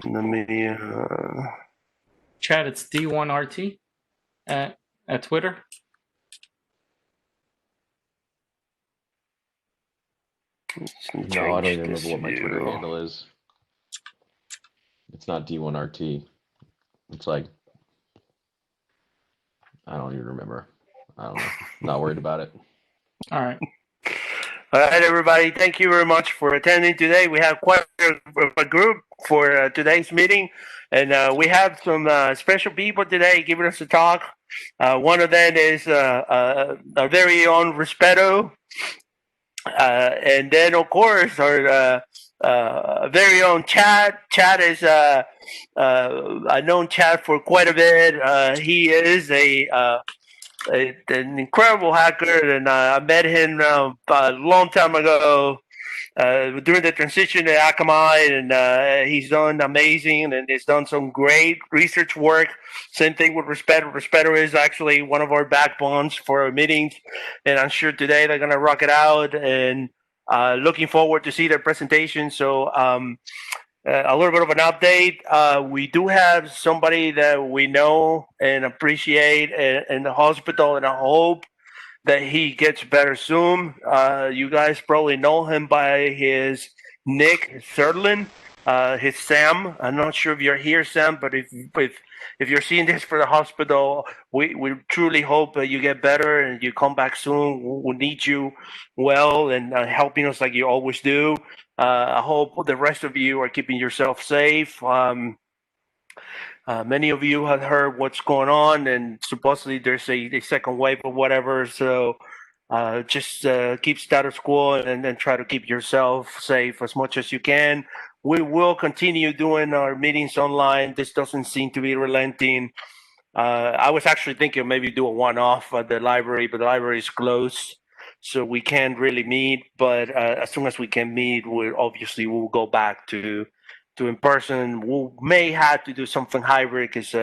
Let me. Chad, it's D1RT at Twitter. No, I don't even remember what my Twitter handle is. It's not D1RT. It's like, I don't even remember. I don't know. Not worried about it. All right. All right, everybody. Thank you very much for attending today. We have quite a group for today's meeting, and we have some special people today giving us a talk. One of them is our very own Respeto, and then of course our very own Chad. Chad is I've known Chad for quite a bit. He is an incredible hacker, and I met him a long time ago during the transition to AKAM, and he's done amazing, and he's done some great research work. Same thing with Respeto. Respeto is actually one of our backbones for our meetings, and I'm sure today they're gonna rock it out. And looking forward to see their presentation. So. A little bit of an update. We do have somebody that we know and appreciate in the hospital, and I hope that he gets better soon. You guys probably know him by his nick, Thurlin, his Sam. I'm not sure if you're here, Sam, but if you're seeing this for the hospital, we truly hope that you get better and you come back soon. We need you well and helping us like you always do. I hope the rest of you are keeping yourself safe. Many of you have heard what's going on, and supposedly there's a second wave or whatever. So just keep status quo and then try to keep yourself safe as much as you can. We will continue doing our meetings online. This doesn't seem to be relenting. I was actually thinking maybe do a one-off at the library, but the library is closed, so we can't really meet. But as soon as we can meet, we'll go back to in person. We may have to do something hybrid because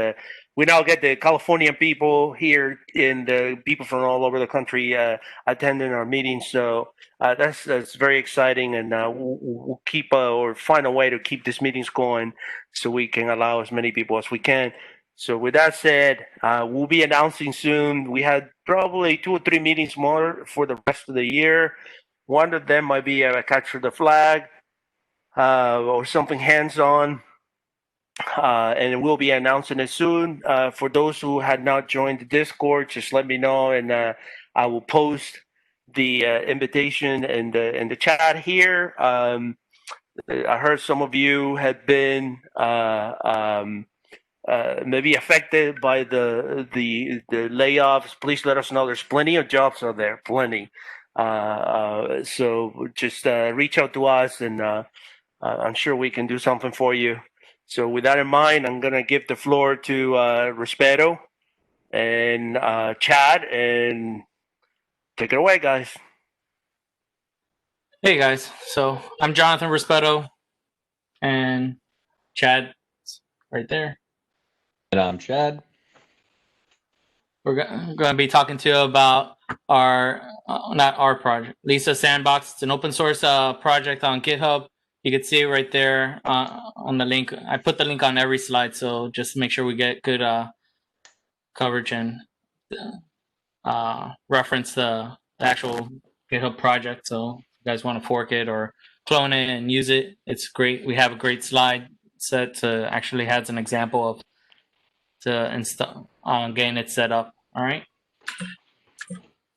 we now get the Californian people here and the people from all over the country attending our meetings. So that's very exciting, and we'll keep or find a way to keep these meetings going so we can allow as many people as we can. So with that said, we'll be announcing soon. We had probably 2 or 3 meetings more for the rest of the year. One of them might be a capture the flag or something hands-on. And we'll be announcing it soon. For those who had not joined the Discord, just let me know, and I will post the invitation in the chat here. I heard some of you had been maybe affected by the layoffs. Please let us know. There's plenty of jobs out there, plenty. So just reach out to us, and I'm sure we can do something for you. So with that in mind, I'm gonna give the floor to Respeto and Chad, and take it away, guys. Hey guys, so I'm Johnathan Respeto, and Chad right there. And I'm Chad. We're going to be talking to you about our, not our project, LiSa SandBox. It's an open source project on GitHub. You can see it right there on the link. I put the link on every slide, so just make sure we get good coverage and reference the actual GitHub project. So if you guys want to fork it or clone it and use it, it's great. We have a great slide set to actually has an example of to install getting it set up. All right.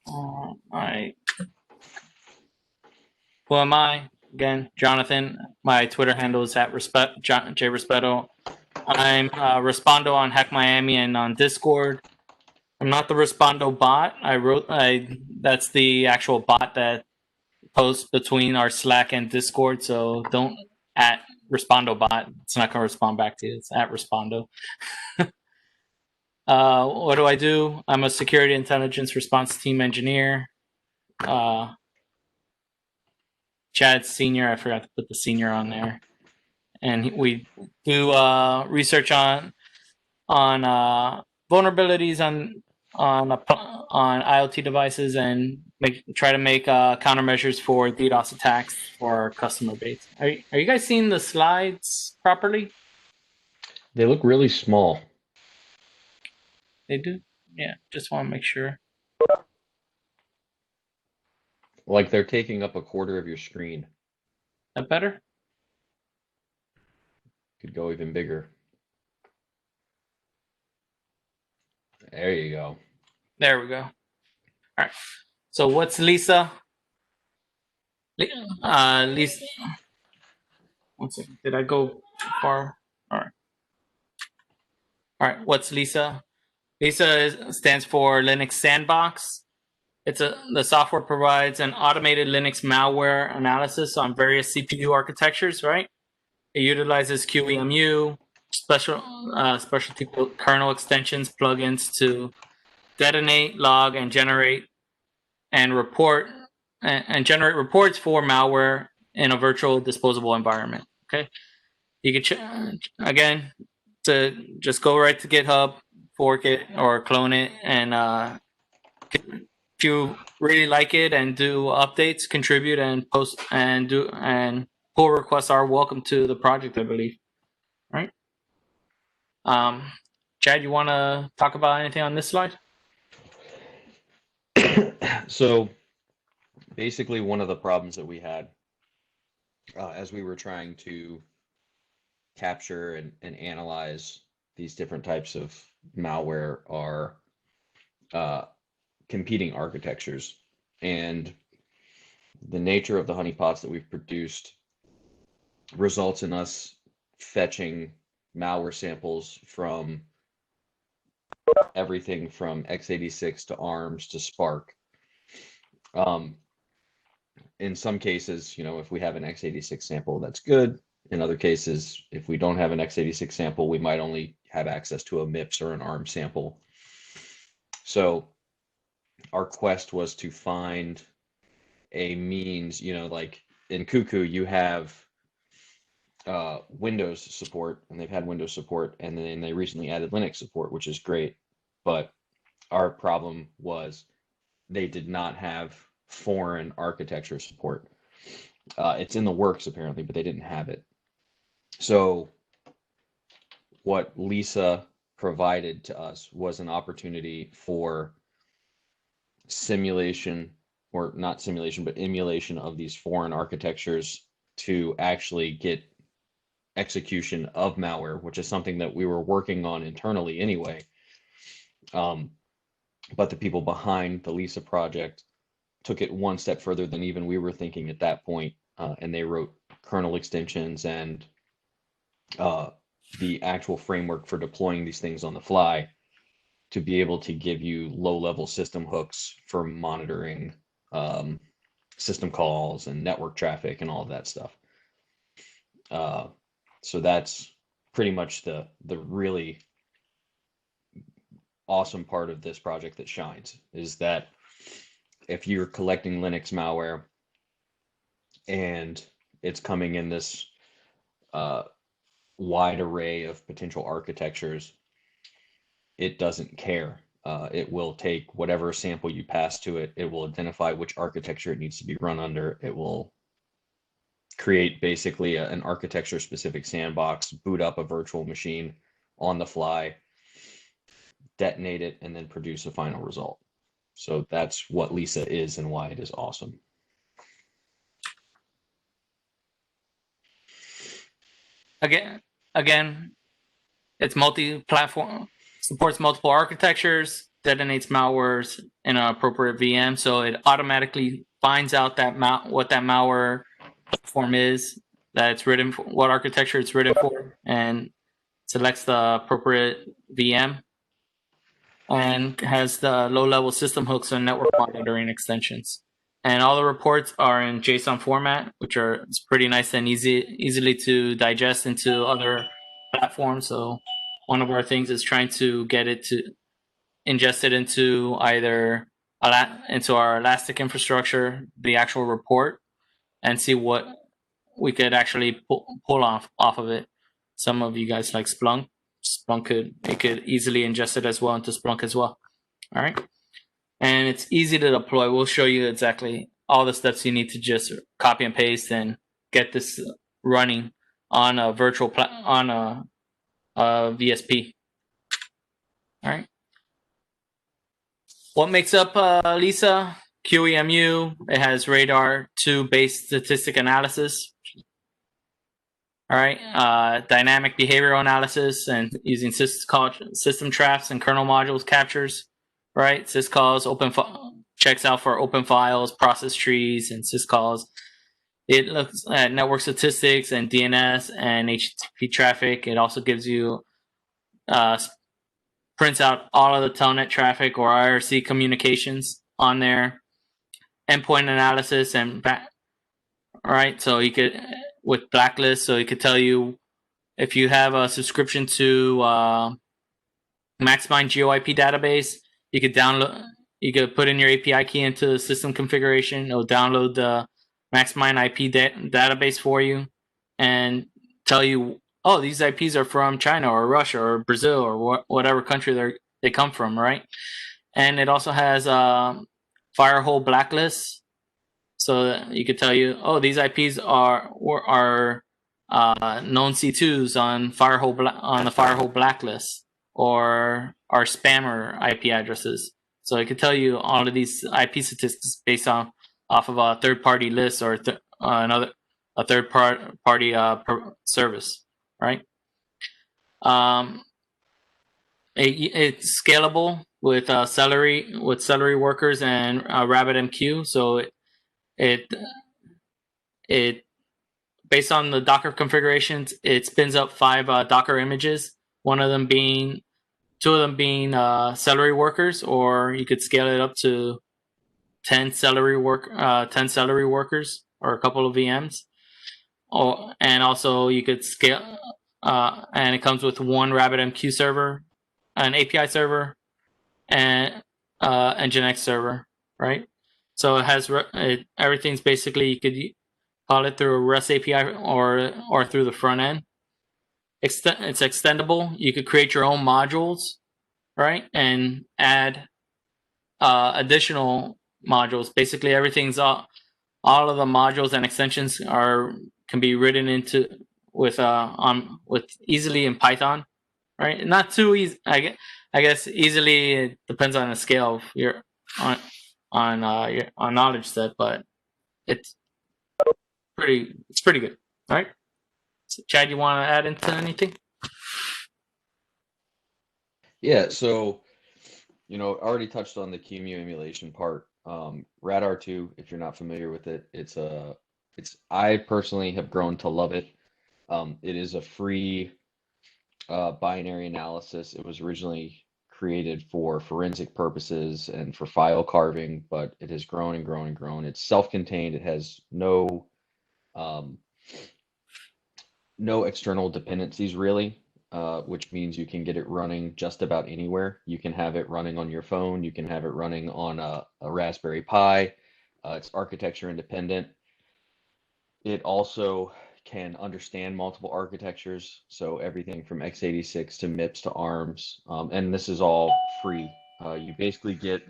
All right. Who am I? Again, Johnathan. My Twitter handle is at JRespeto. I'm Respondo on HackMiami and on Discord. I'm not the Respondo bot. That's the actual bot that posts between our Slack and Discord. So don't at Respondo bot. It's not going to respond back to you. It's at Respondo. What do I do? I'm a security intelligence response team engineer. Chad Senior, I forgot to put the senior on there. And we do research on vulnerabilities on IoT devices and try to make countermeasures for DDoS attacks for our customer base. Are you guys seeing the slides properly? They look really small. They do? Yeah, just want to make sure. Like they're taking up a quarter of your screen. That better? Could go even bigger. There you go. There we go. All right. So what's LiSa? LiSa. One second. Did I go far? All right. All right. What's LiSa? LiSa stands for Linux SandBox. The software provides an automated Linux malware analysis on various CPU architectures, right? It utilizes QEMU, specialty kernel extensions, plugins to detonate, log, and generate reports for malware in a virtual disposable environment. Okay, you can again to just go right to GitHub, fork it or clone it, and if you really like it and do updates, contribute and post and pull requests are welcome to the project, I believe. Right. Chad, you want to talk about anything on this slide? So basically one of the problems that we had as we were trying to capture and analyze these different types of malware are competing architectures. And the nature of the honeypots that we've produced results in us fetching malware samples from everything from x86 to ARMS to Spark. In some cases, if we have an x86 sample, that's good. In other cases, if we don't have an x86 sample, we might only have access to a MIPS or an ARM sample. So our quest was to find a means, like in Cuckoo, you have Windows support, and they've had Windows support, and then they recently added Linux support, which is great. But our problem was they did not have foreign architecture support. It's in the works apparently, but they didn't have it. So what LiSa provided to us was an opportunity for simulation, or not simulation, but emulation of these foreign architectures to actually get execution of malware, which is something that we were working on internally anyway. But the people behind the LiSa project took it one step further than even we were thinking at that point, and they wrote kernel extensions and the actual framework for deploying these things on the fly to be able to give you low-level system hooks for monitoring system calls and network traffic and all of that stuff. So that's pretty much the really awesome part of this project that shines, is that if you're collecting Linux malware and it's coming in this wide array of potential architectures, it doesn't care. It will take whatever sample you pass to it. It will identify which architecture it needs to be run under. It will create basically an architecture specific sandbox, boot up a virtual machine on the fly, detonate it, and then produce a final result. So that's what LiSa is and why it is awesome. Again, it's multi-platform, supports multiple architectures, detonates malwares in an appropriate VM, so it automatically finds out that what that malware platform is, that it's written for, what architecture it's written for, and selects the appropriate VM, and has the low-level system hooks and network monitoring extensions. And all the reports are in JSON format, which it's pretty nice and easily to digest into other platforms. So one of our things is trying to get it to ingest it into either into our Elastic infrastructure, the actual report, and see what we could actually pull off of it. Some of you guys like Splunk. Splunk could easily ingest it as well into Splunk as well. All right. And it's easy to deploy. We'll show you exactly all the steps you need to just copy and paste and get this running on a virtual VSP. All right. What makes up LiSa? QEMU. It has radar 2 based statistic analysis. All right. Dynamic behavioral analysis and using system traps and kernel modules captures. Right. Syscalls checks out for open files, process trees, and syscalls. It looks at network statistics and DNS and HTTP traffic. It also gives you prints out all of the telnet traffic or IRC communications on there. Endpoint analysis and right, so you could with blacklist, so it could tell you if you have a subscription to Maxmind GeoIP database, you could put in your API key into the system configuration. It'll download the Maxmind IP database for you and tell you, oh, these IPs are from China or Russia or Brazil or whatever country they come from, right? And it also has firehole blacklists, so that you could tell you, oh, these IPs are known C2s on the firehole blacklist, or are spammer IP addresses. So it could tell you all of these IP statistics based off of a third-party list or a third-party service, right? It's scalable with Celery workers and RabbitMQ. So it based on the Docker configurations, it spins up 5 Docker images. Two of them being Celery workers, or you could scale it up to 10 Celery workers or a couple of VMs. And also you could scale, and it comes with 1 RabbitMQ server, an API server, and Nginx server, right? So it has everything's basically, you could call it through a REST API or through the front end. It's extendable. You could create your own modules, right, and add additional modules. Basically, everything's all of the modules and extensions can be written into with easily in Python, right? Not too easy, I guess. Easily, it depends on the scale of your knowledge set, but it's pretty good. All right. So, Chad, you want to add into anything? Yeah, so already touched on the QEMU emulation part. Radar2, if you're not familiar with it, I personally have grown to love it. It is a free binary analysis. It was originally created for forensic purposes and for file carving, but it has grown and grown and grown. It's self-contained. It has no external dependencies really, which means you can get it running just about anywhere. You can have it running on your phone. You can have it running on a Raspberry Pi. It's architecture independent. It also can understand multiple architectures, so everything from x86 to MIPS to ARMS, and this is all free. You basically get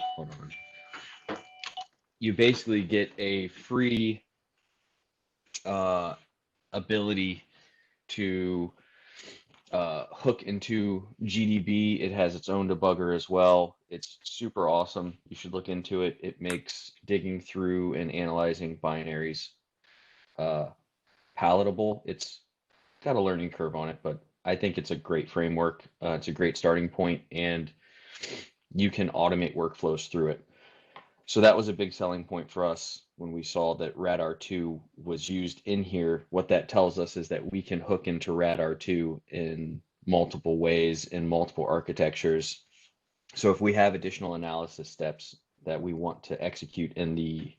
a free ability to hook into GDB. It has its own debugger as well. It's super awesome. You should look into it. It makes digging through and analyzing binaries palatable. It's got a learning curve on it, but I think it's a great framework. It's a great starting point, and you can automate workflows through it. So that was a big selling point for us when we saw that Radar2 was used in here. What that tells us is that we can hook into Radar2 in multiple ways, in multiple architectures. So if we have additional analysis steps that we want to execute in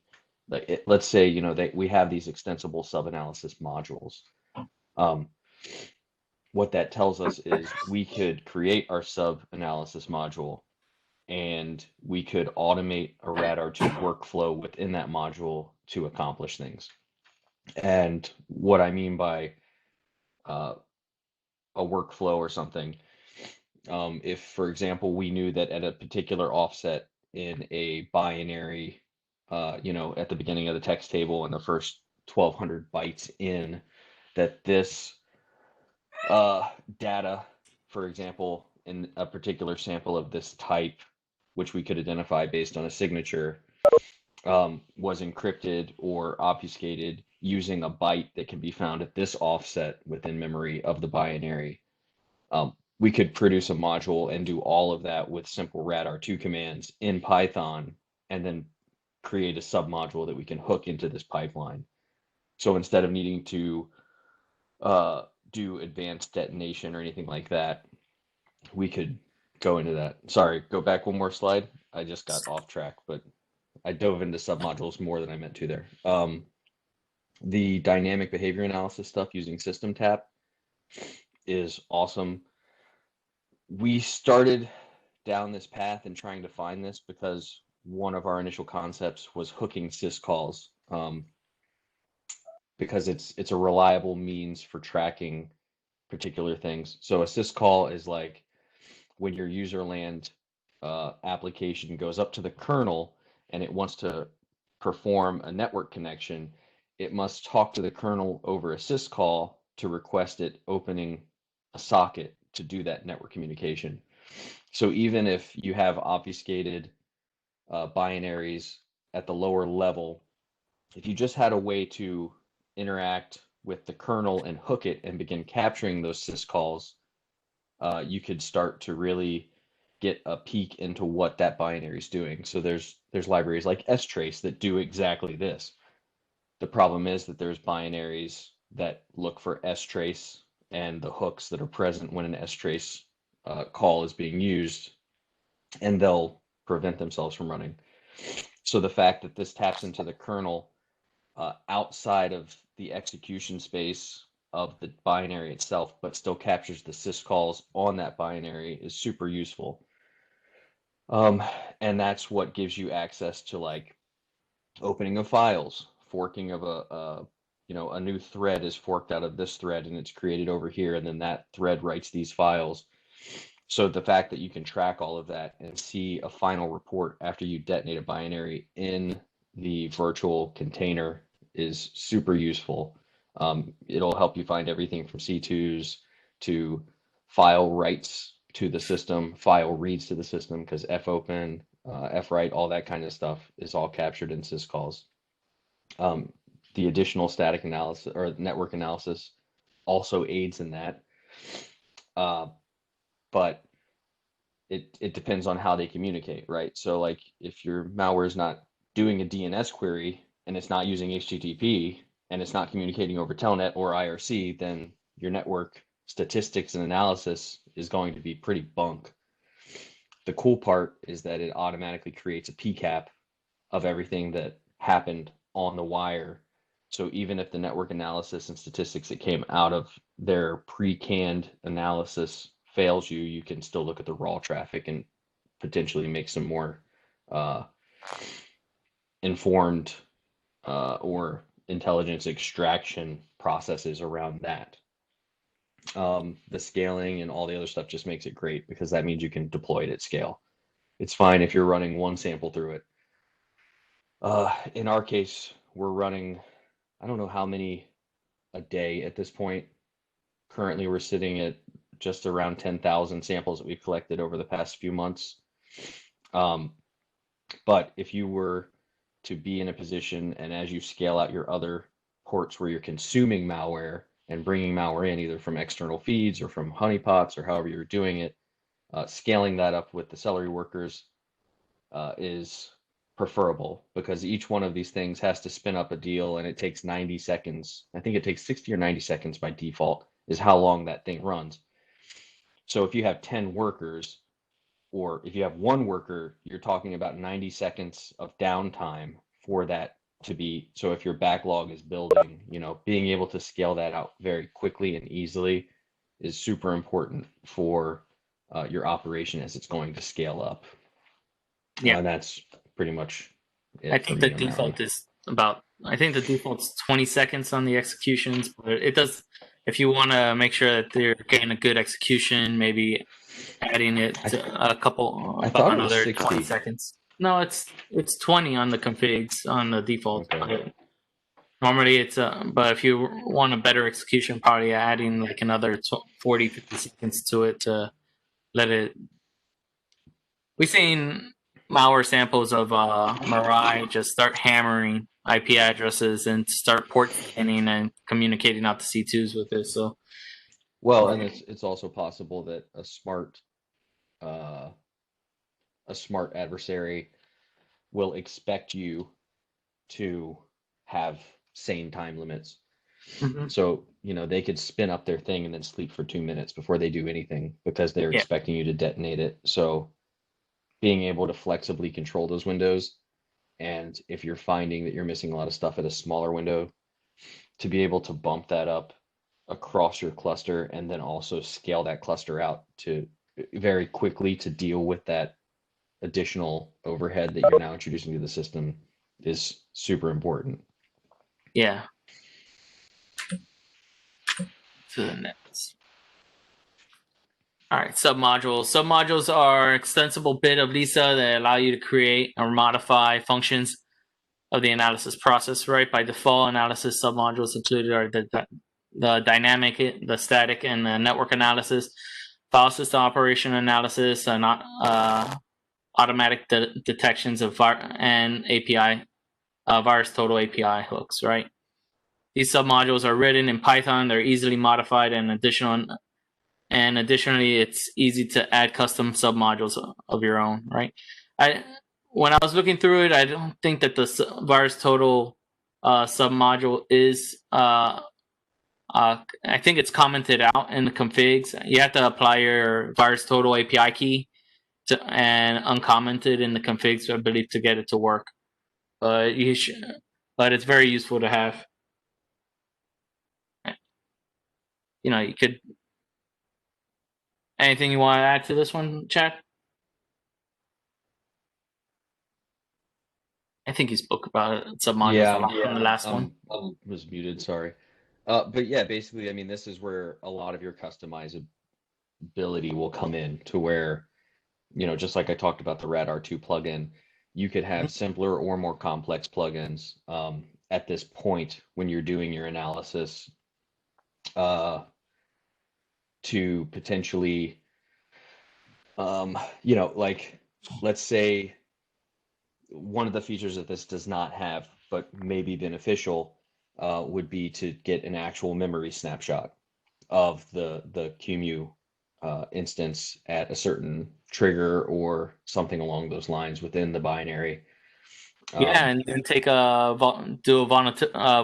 let's say, that we have these extensible sub-analysis modules. What that tells us is we could create our sub-analysis module, and we could automate a Radar2 workflow within that module to accomplish things. And what I mean by a workflow or something, if, for example, we knew that at a particular offset in a binary, at the beginning of the text table in the first 1200 bytes in, that this data for example, in a particular sample of this type, which we could identify based on a signature, was encrypted or obfuscated using a byte that can be found at this offset within memory of the binary. We could produce a module and do all of that with simple radr2 commands in Python, and then create a submodule that we can hook into this pipeline. So instead of needing to do advanced detonation or anything like that, we could go into that. Sorry, go back one more slide. I just got off track, but I dove into submodules more than I meant to there. The dynamic behavior analysis stuff using system tap is awesome. We started down this path and trying to find this because one of our initial concepts was hooking syscalls, because it's a reliable means for tracking particular things. So a syscall is like when your userland application goes up to the kernel and it wants to perform a network connection, it must talk to the kernel over a syscall to request it opening a socket to do that network communication. So even if you have obfuscated binaries at the lower level, if you just had a way to interact with the kernel and hook it and begin capturing those syscalls, you could start to really get a peek into what that binary is doing. So there's libraries like strace that do exactly this. The problem is that there's binaries that look for strace and the hooks that are present when an strace call is being used, and they'll prevent themselves from running. So the fact that this taps into the kernel outside of the execution space of the binary itself, but still captures the syscalls on that binary is super useful. And that's what gives you access to like opening of files, forking of a new thread is forked out of this thread and it's created over here, and then that thread writes these files. So the fact that you can track all of that and see a final report after you detonate a binary in the virtual container is super useful. It'll help you find everything from C2s to file writes to the system, file reads to the system, because fopen, fwrite, all that kind of stuff is all captured in syscalls. The additional static analysis or network analysis also aids in that. But it depends on how they communicate, right? So like if your malware is not doing a DNS query and it's not using HTTP and it's not communicating over Telnet or IRC, then your network statistics and analysis is going to be pretty bunk. The cool part is that it automatically creates a PCAP of everything that happened on the wire. So even if the network analysis and statistics that came out of their pre-canned analysis fails you, you can still look at the raw traffic and potentially make some more informed or intelligence extraction processes around that. The scaling and all the other stuff just makes it great because that means you can deploy it at scale. It's fine if you're running one sample through it. In our case, we're running, I don't know how many a day at this point. Currently, we're sitting at just around 10,000 samples that we've collected over the past few months. But if you were to be in a position, and as you scale out your other ports where you're consuming malware and bringing malware in either from external feeds or from honeypots or however you're doing it, scaling that up with the celery workers is preferable, because each one of these things has to spin up a deal and it takes 90 seconds. I think it takes 60 or 90 seconds by default is how long that thing runs. So if you have 10 workers, or if you have one worker, you're talking about 90 seconds of downtime for that to be. So if your backlog is building, being able to scale that out very quickly and easily is super important for your operation as it's going to scale up. Yeah, and that's pretty much it. I think the default is I think the default's 20 seconds on the executions, but it does, if you want to make sure that they're getting a good execution, maybe adding it to about another 20 seconds. No, it's 20 on the configs on the default. Okay. Normally it's but if you want a better execution, probably adding like another 40, 50 seconds to it to let it. We've seen malware samples of Mirai just start hammering IP addresses and start port scanning and communicating out to C2s with it. So, Well, and it's also possible that a smart adversary will expect you to have sane time limits. So, they could spin up their thing and then sleep for 2 minutes before they do anything because they're expecting you to detonate it. So being able to flexibly control those windows, and if you're finding that you're missing a lot of stuff at a smaller window, to be able to bump that up across your cluster and then also scale that cluster out to very quickly to deal with that additional overhead that you're now introducing to the system is super important. Yeah. To the next. All right, submodules. Submodules are extensible bit of LiSa that allow you to create or modify functions of the analysis process, right? By default, analysis submodules included are the dynamic, the static, and the network analysis, file system operation analysis, and automatic detections of and API, virus total API hooks, right? These submodules are written in Python. They're easily modified, and additionally, it's easy to add custom submodules of your own, right? When I was looking through it, I don't think that the virus total submodule is. I think it's commented out in the configs. You have to apply your virus total API key and uncommented in the configs, I believe, to get it to work. But but it's very useful to have. You could. Anything you want to add to this one, Chad? I think you spoke about it. Submodules on the last one. I was muted, sorry. But yeah, basically, I mean, this is where a lot of your customizability will come in to where, just like I talked about the RadR2 plugin, you could have simpler or more complex plugins at this point when you're doing your analysis to potentially, like, let's say one of the features that this does not have, but may be beneficial, would be to get an actual memory snapshot of the QEMU instance at a certain trigger or something along those lines within the binary. And take do a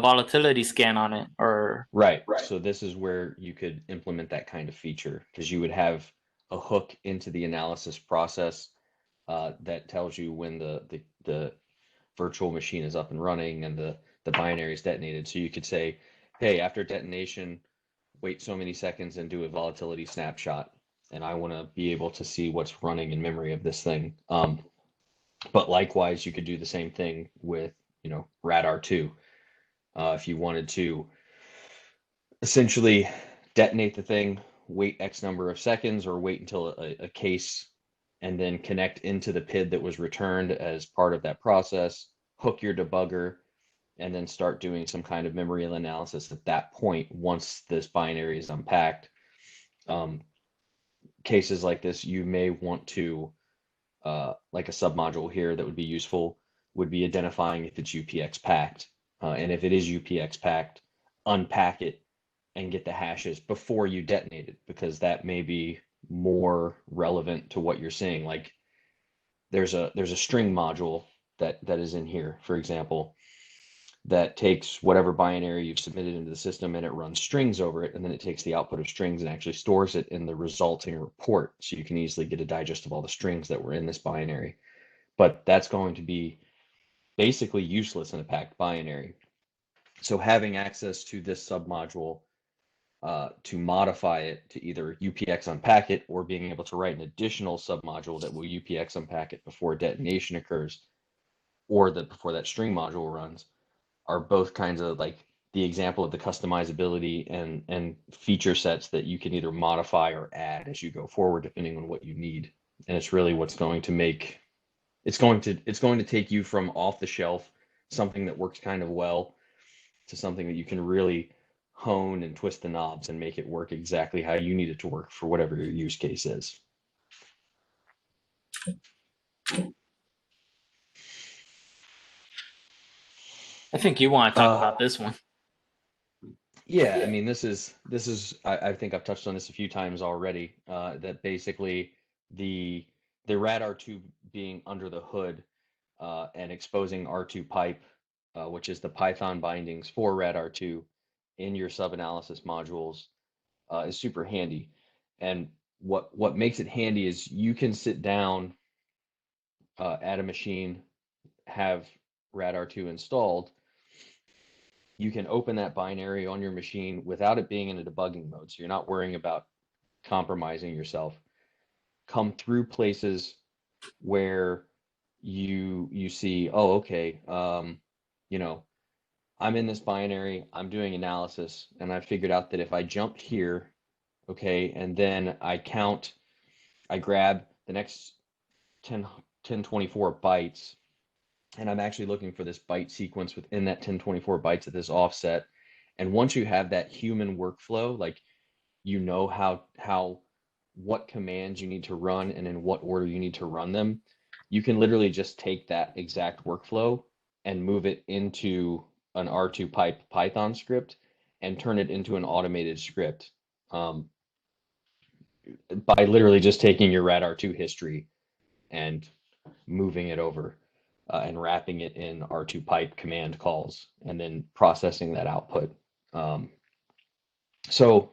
volatility scan on it, or right. So this is where you could implement that kind of feature, because you would have a hook into the analysis process that tells you when the virtual machine is up and running and the binary is detonated. So you could say, hey, after detonation, wait so many seconds and do a volatility snapshot, and I want to be able to see what's running in memory of this thing. But likewise, you could do the same thing with, RadR2. If you wanted to essentially detonate the thing, wait X number of seconds, or wait until a case, and then connect into the PID that was returned as part of that process, hook your debugger, and then start doing some kind of memory analysis at that point once this binary is unpacked. Cases like this, you may want to, like a submodule here that would be useful, would be identifying if it's UPX packed. And if it is UPX packed, unpack it and get the hashes before you detonate it, because that may be more relevant to what you're seeing. Like there's a string module that is in here, for example, that takes whatever binary you've submitted into the system and it runs strings over it, and then it takes the output of strings and actually stores it in the resulting report, so you can easily get a digest of all the strings that were in this binary. But that's going to be basically useless in a packed binary. So having access to this submodule to modify it to either UPX unpack it, or being able to write an additional submodule that will UPX unpack it before detonation occurs, or before that string module runs, are both kinds of like the example of the customizability and feature sets that you can either modify or add as you go forward, depending on what you need. And it's really what's going to make it's going to take you from off the shelf, something that works kind of well, to something that you can really hone and twist the knobs and make it work exactly how you need it to work for whatever your use case is. I think you want to talk about this one. Yeah, I mean, this is I think I've touched on this a few times already, that basically the rad R2 being under the hood and exposing R2 pipe, which is the Python bindings for rad R2 in your sub-analysis modules, is super handy. And what makes it handy is you can sit down at a machine, have rad R2 installed. You can open that binary on your machine without it being in a debugging mode. So you're not worrying about compromising yourself. Come through places where you see, oh, okay, you know, I'm in this binary, I'm doing analysis, and I figured out that if I jumped here, okay, and then I grab the next 1024 bytes, and I'm actually looking for this byte sequence within that 1024 bytes at this offset. And once you have that human workflow, like you know what commands you need to run and in what order you need to run them, you can literally just take that exact workflow and move it into an R2 pipe Python script and turn it into an automated script by literally just taking your rad R2 history and moving it over. And wrapping it in R2 pipe command calls and then processing that output. So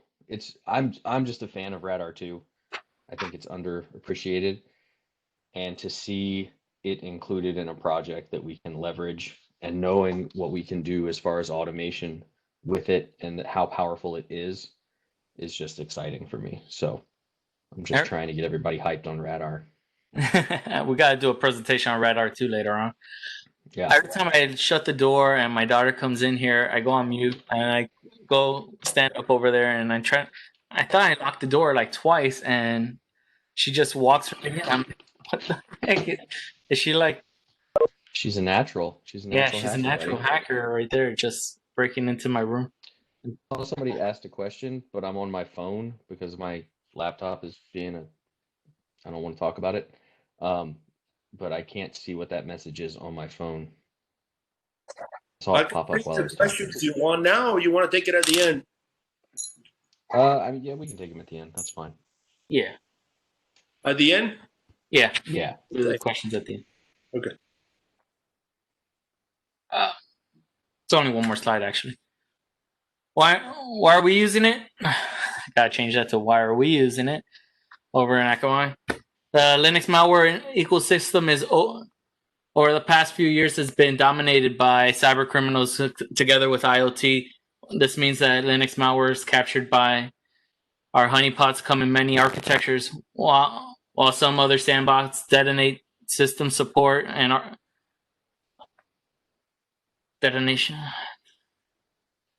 I'm just a fan of rad R2. I think it's underappreciated, and to see it included in a project that we can leverage and knowing what we can do as far as automation with it and how powerful it is just exciting for me. So I'm just trying to get everybody hyped on radar. We got to do a presentation on rad R2 later on. Yeah. Every time I shut the door and my daughter comes in here, I go on mute and I go stand up over there and I thought I locked the door like twice and she just walks right in. I'm like, what the heck? Is she like? She's a natural. She's a natural hacker. A natural hacker right there, just breaking into my room. Somebody asked a question, but I'm on my phone because my laptop is being I don't want to talk about it. But I can't see what that message is on my phone. So I'll pop up while I was talking. Do you want now, or you want to take it at the end? I mean, yeah, we can take them at the end. That's fine. Yeah. At the end? Yeah. Yeah. The questions at the end. Okay. It's only one more slide, actually. Why are we using it? Gotta change that to why are we using it over in AKAM. The Linux malware ecosystem is over the past few years has been dominated by cyber criminals together with IoT. This means that Linux malware is captured by our honeypots come in many architectures, while some other sandbox detonate system support and detonation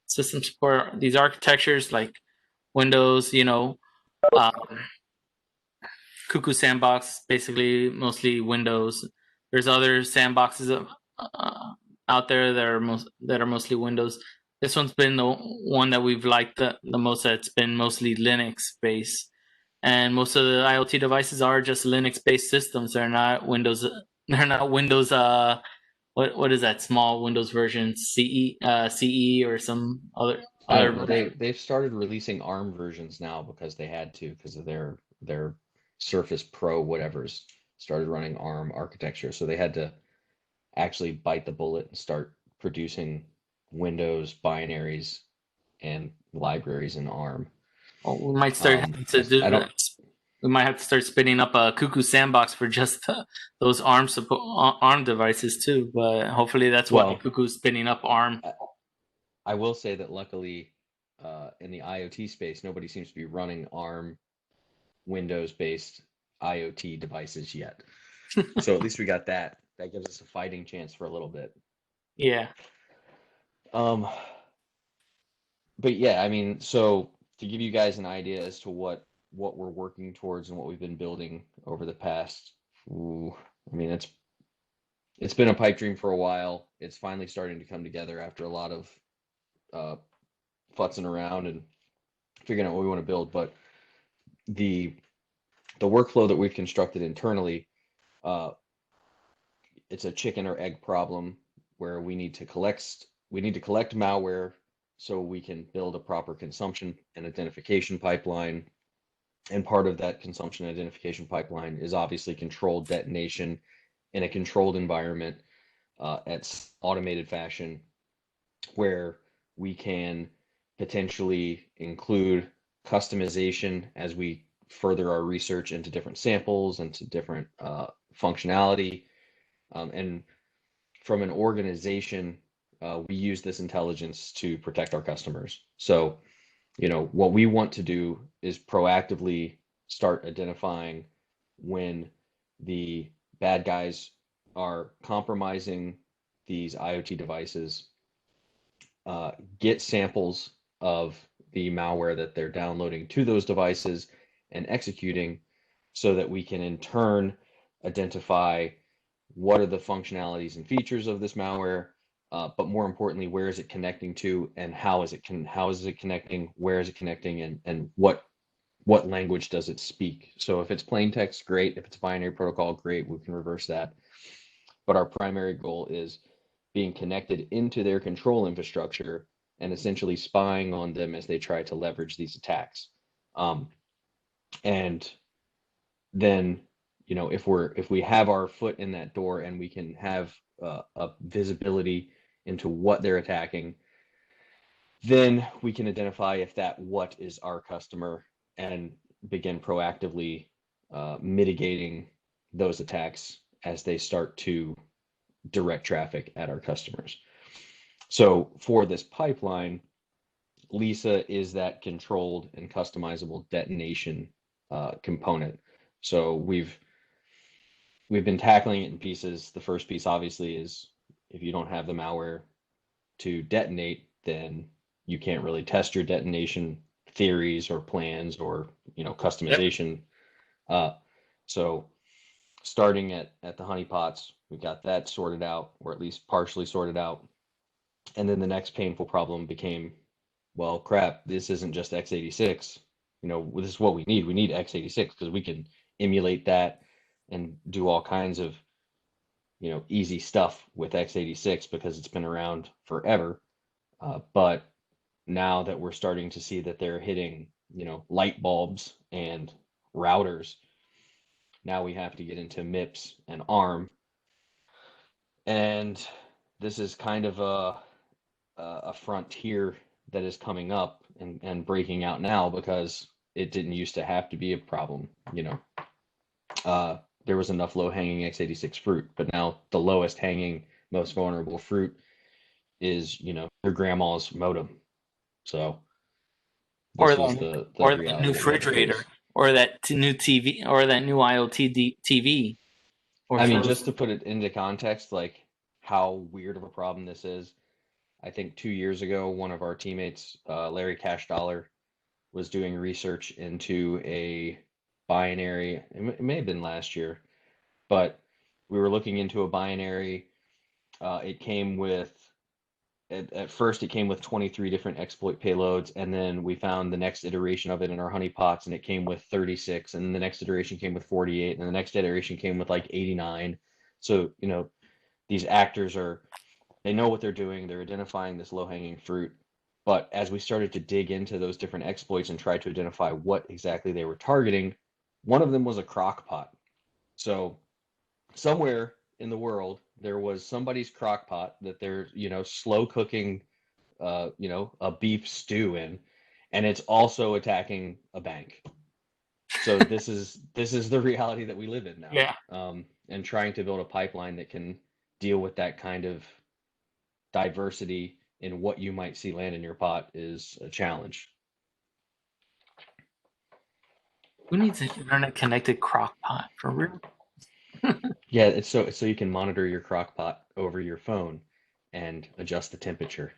system support. These architectures like Windows, Cuckoo Sandbox, basically mostly Windows. There's other sandboxes out there that are mostly Windows. This one's been the one that we've liked the most. That's been mostly Linux based, and most of the IoT devices are just Linux based systems. They're not Windows. They're not Windows. What is that small Windows version? CE or some other. They've started releasing ARM versions now because they had to, because of their Surface Pro whatever's started running ARM architecture. So they had to actually bite the bullet and start producing Windows binaries and libraries in ARM. Well, we might start to do that. We might have to start spinning up a Cuckoo Sandbox for just those ARM devices too. But hopefully that's why Cuckoo's spinning up ARM. I will say that luckily in the IoT space, nobody seems to be running ARM Windows-based IoT devices yet. So at least we got that. That gives us a fighting chance for a little bit. Yeah. But yeah, I mean, so to give you guys an idea as to what we're working towards and what we've been building over the past, I mean, it's been a pipe dream for a while. It's finally starting to come together after a lot of futzing around and figuring out what we want to build. But the workflow that we've constructed internally, it's a chicken or egg problem where we need to collect malware so we can build a proper consumption and identification pipeline. And part of that consumption identification pipeline is obviously controlled detonation in a controlled environment at automated fashion, where we can potentially include customization as we further our research into different samples and to different functionality. And from an organization, we use this intelligence to protect our customers. So, what we want to do is proactively start identifying when the bad guys are compromising these IoT devices, get samples of the malware that they're downloading to those devices and executing, so that we can in turn identify what are the functionalities and features of this malware, but more importantly, where is it connecting to, and how is it connecting, where is it connecting, and what language does it speak. So if it's plain text, great. If it's binary protocol, great, we can reverse that. But our primary goal is being connected into their control infrastructure and essentially spying on them as they try to leverage these attacks. And then, if we have our foot in that door and we can have a visibility into what they're attacking, then we can identify if that what is our customer and begin proactively mitigating those attacks as they start to direct traffic at our customers. So for this pipeline, LiSa is that controlled and customizable detonation component. So we've been tackling it in pieces. The first piece obviously is, if you don't have the malware to detonate, then you can't really test your detonation theories or plans or customization. Yep. So starting at the honeypots, we got that sorted out, or at least partially sorted out. And then the next painful problem became, well, crap, this isn't just x86. This is what we need. We need x86 because we can emulate that and do all kinds of easy stuff with x86 because it's been around forever. But now that we're starting to see that they're hitting light bulbs and routers, now we have to get into MIPS and ARM. And this is kind of a frontier that is coming up and breaking out now, because it didn't used to have to be a problem. There was enough low-hanging x86 fruit, but now the lowest hanging, most vulnerable fruit is your grandma's modem. So or the new refrigerator, or that new TV, or that new IoT TV. Just to put it into context, like how weird of a problem this is, I think 2 years ago, one of our teammates, Larry Cash Dollar, was doing research into a binary. It may have been last year, but we were looking into a binary. It came with, at first, it came with 23 different exploit payloads, and then we found the next iteration of it in our honeypots, and it came with 36, and the next iteration came with 48, and the next iteration came with like 89. So, these actors they know what they're doing. They're identifying this low-hanging fruit. But as we started to dig into those different exploits and try to identify what exactly they were targeting, one of them was a crock pot. So somewhere in the world, there was somebody's crock pot that they're, slow cooking, a beef stew in, and it's also attacking a bank. So this is the reality that we live in now. Yeah. And trying to build a pipeline that can deal with that kind of diversity in what you might see land in your pot is a challenge. Who needs an internet connected crock pot for real? Yeah, it's so you can monitor your crock pot over your phone and adjust the temperature.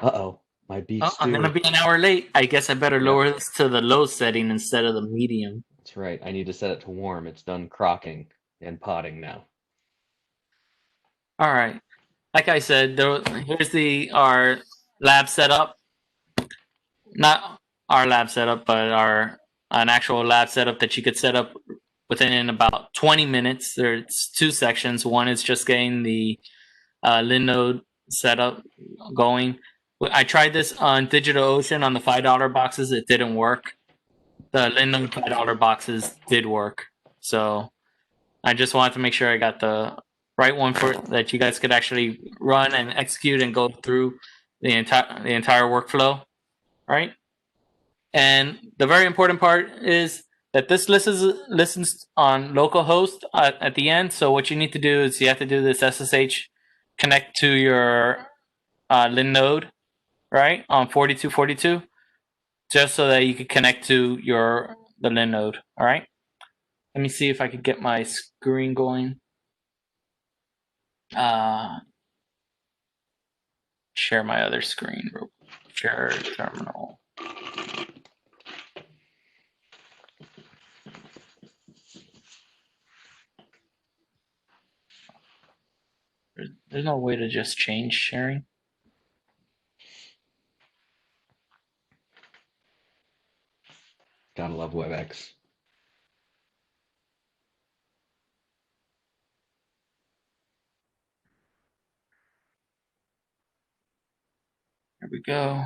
My beef stew. I'm gonna be an hour late. I guess I better lower this to the low setting instead of the medium. That's right. I need to set it to warm. It's done crocking and potting now. All right. Like I said, here's our lab setup. Not our lab setup, but an actual lab setup that you could set up within about 20 minutes. There's two sections. One is just getting the Linode setup going. I tried this on DigitalOcean on the $5 boxes. It didn't work. The Linode $5 boxes did work. So I just wanted to make sure I got the right one for that you guys could actually run and execute and go through the entire workflow, right? And the very important part is that this listens on localhost at the end. So what you need to do is you have to do this SSH connect to your Linode, right, on 4242, just so that you can connect to the Linode. All right. Let me see if I could get my screen going. Share my other screen. Share terminal. There's no way to just change sharing. Gotta love WebEx. There we go.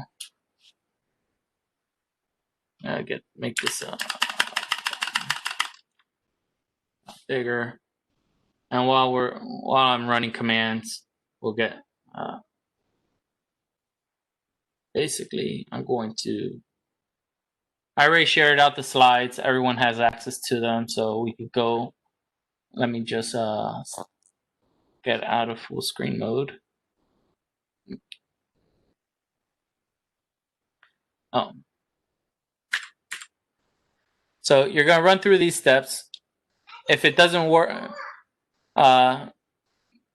Make this bigger. And while I'm running commands, we'll get basically I'm going to. I already shared out the slides. Everyone has access to them, so we could go. Let me just get out of full screen mode. Oh. So you're going to run through these steps. If it doesn't work,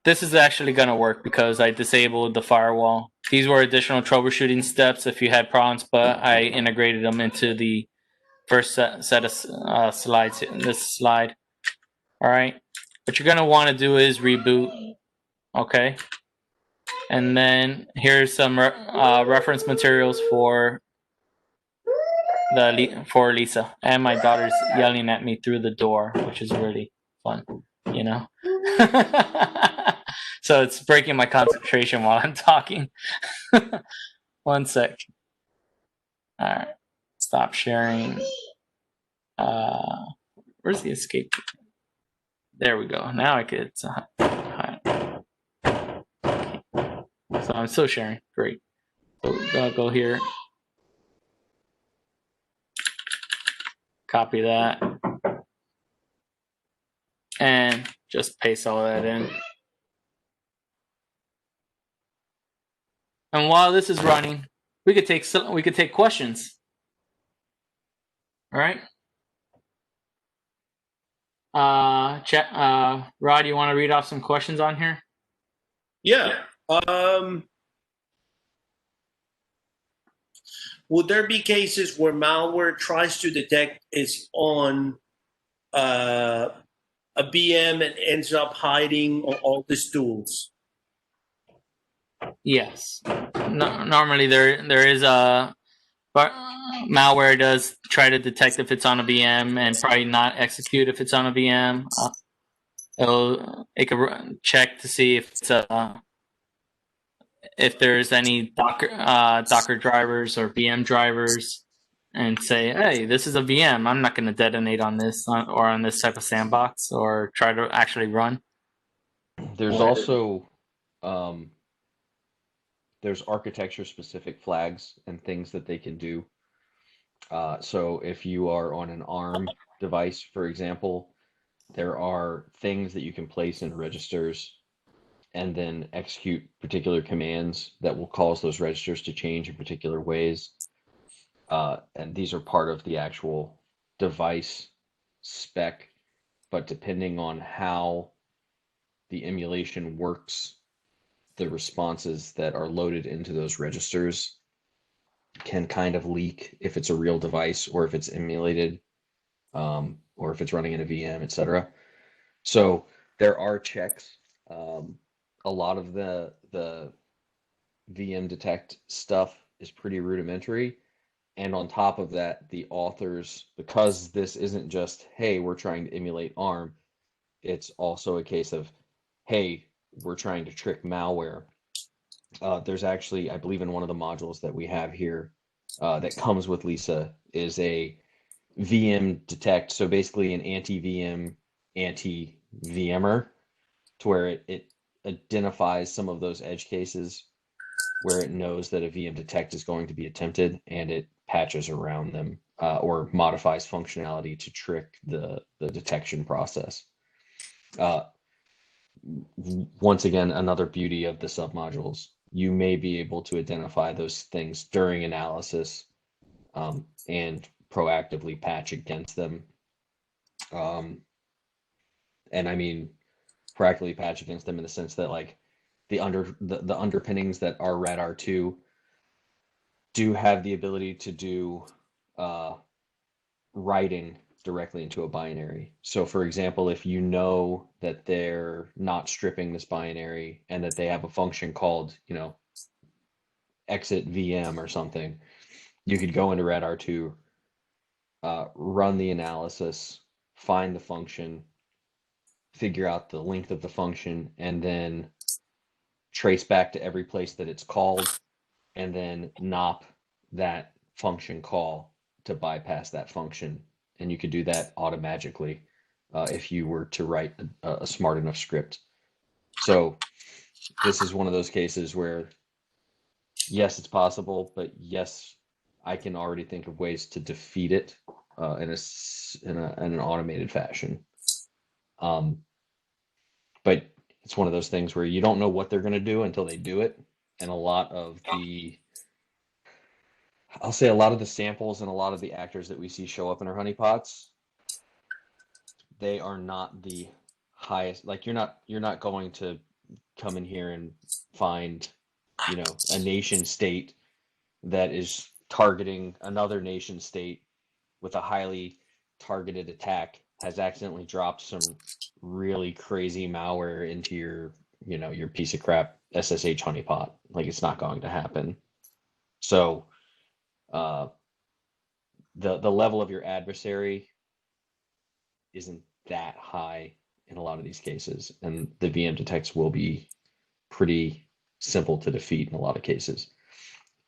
this is actually going to work because I disabled the firewall. These were additional troubleshooting steps if you had problems, but I integrated them into the first set of slides in this slide. All right. What you're going to want to do is reboot. Okay. And then here's some reference materials for LiSa. And my daughter's yelling at me through the door, which is really fun, you know. So it's breaking my concentration while I'm talking. 1 sec. All right. Stop sharing. Where's the escape? There we go. Now I could. So I'm still sharing. Great. So I'll go here. Copy that. And just paste all that in. And while this is running, we could take questions. All right. Rod, you want to read off some questions on here? Yeah. Would there be cases where malware tries to detect it's on a VM and ends up hiding all these tools? Yes. Normally there is a, but malware does try to detect if it's on a VM and probably not execute if it's on a VM. It could check to see if it's if there's any Docker drivers or VM drivers, and say, hey, this is a VM. I'm not going to detonate on this or on this type of sandbox or try to actually run. There's also there's architecture specific flags and things that they can do. So if you are on an ARM device, for example, there are things that you can place in registers and then execute particular commands that will cause those registers to change in particular ways. And these are part of the actual device spec, but depending on how the emulation works, the responses that are loaded into those registers can kind of leak if it's a real device or if it's emulated, or if it's running in a VM, etc. So there are checks. A lot of the VM detect stuff is pretty rudimentary. And on top of that, the authors, because this isn't just, hey, we're trying to emulate ARM, it's also a case of, hey, we're trying to trick malware. There's actually, I believe in one of the modules that we have here that comes with LiSa is a VM detect. So basically an anti-VM, anti-VMer, to where it identifies some of those edge cases where it knows that a VM detect is going to be attempted, and it patches around them or modifies functionality to trick the detection process. Once again, another beauty of the submodules. You may be able to identify those things during analysis and proactively patch against them. And I mean, proactively patch against them in the sense that like the underpinnings that are RADR2 do have the ability to do writing directly into a binary. So for example, if you know that they're not stripping this binary and that they have a function called, you know, exit VM or something, you could go into RADR2, run the analysis, find the function, figure out the length of the function, and then trace back to every place that it's called, and then NOP that function call to bypass that function. And you could do that automatically if you were to write a smart enough script. So this is one of those cases where, yes, it's possible, but yes, I can already think of ways to defeat it in an automated fashion. But it's one of those things where you don't know what they're going to do until they do it. And a lot of the samples and a lot of the actors that we see show up in our honeypots, they are not the highest. Like you're not going to come in here and find, you know, a nation state that is targeting another nation state with a highly targeted attack has accidentally dropped some really crazy malware into your, you know, your piece of crap SSH honeypot. Like it's not going to happen. So the level of your adversary isn't that high in a lot of these cases, and the VM detects will be pretty simple to defeat in a lot of cases.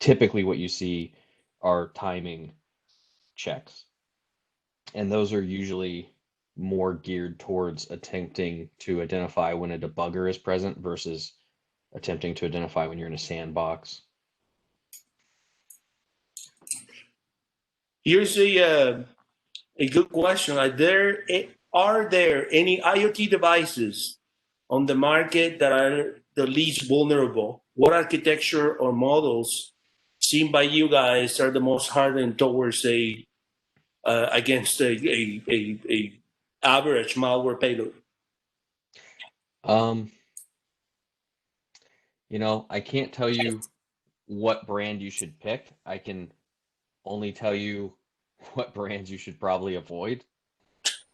Typically what you see are timing checks, and those are usually more geared towards attempting to identify when a debugger is present versus attempting to identify when you're in a sandbox. Here's a good question. Are there any IoT devices on the market that are the least vulnerable? What architecture or models seen by you guys are the most hardened towards against a average malware payload? You know, I can't tell you what brand you should pick. I can only tell you what brands you should probably avoid.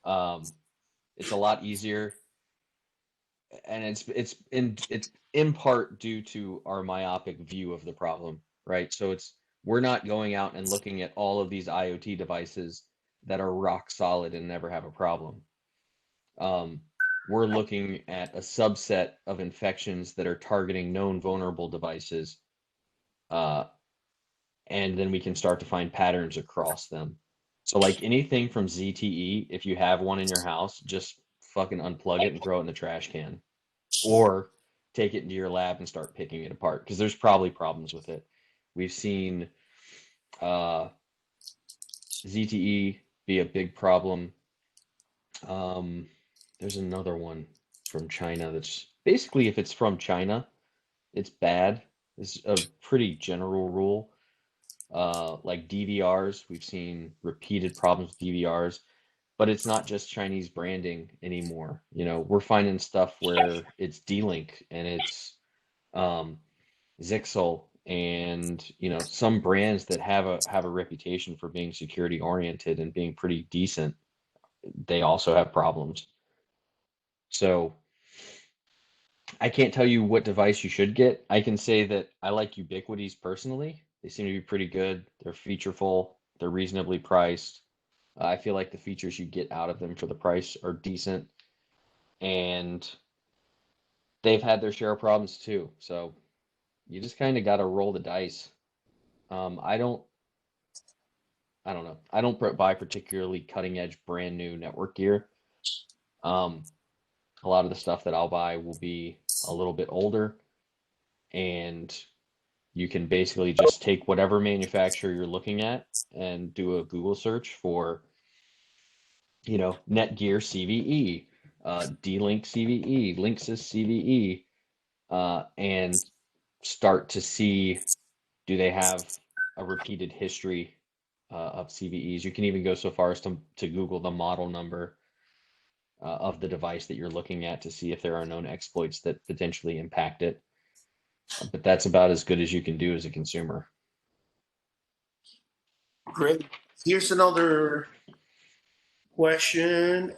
It's a lot easier, and it's in part due to our myopic view of the problem, right? So we're not going out and looking at all of these IoT devices that are rock solid and never have a problem. We're looking at a subset of infections that are targeting known vulnerable devices, and then we can start to find patterns across them. So like anything from ZTE, if you have one in your house, just fucking unplug it and throw it in the trash can, or take it into your lab and start picking it apart, because there's probably problems with it. We've seen ZTE be a big problem. There's another one from China that's basically, if it's from China, it's bad. It's a pretty general rule. Like DVRs, we've seen repeated problems with DVRs, but it's not just Chinese branding anymore. You know, we're finding stuff where it's D-Link and it's Zixel, and you know, some brands that have a reputation for being security oriented and being pretty decent, they also have problems. So I can't tell you what device you should get. I can say that I like Ubiquiti's personally. They seem to be pretty good. They're featureful. They're reasonably priced. I feel like the features you get out of them for the price are decent, and they've had their share of problems too. So you just kind of got to roll the dice. I don't know. I don't buy particularly cutting edge brand new network gear. A lot of the stuff that I'll buy will be a little bit older, and you can basically just take whatever manufacturer you're looking at and do a Google search for, Netgear CVE, D-Link CVE, Linksys CVE, and start to see, do they have a repeated history of CVEs. You can even go so far as to Google the model number of the device that you're looking at to see if there are known exploits that potentially impact it. But that's about as good as you can do as a consumer. Great. Here's another question.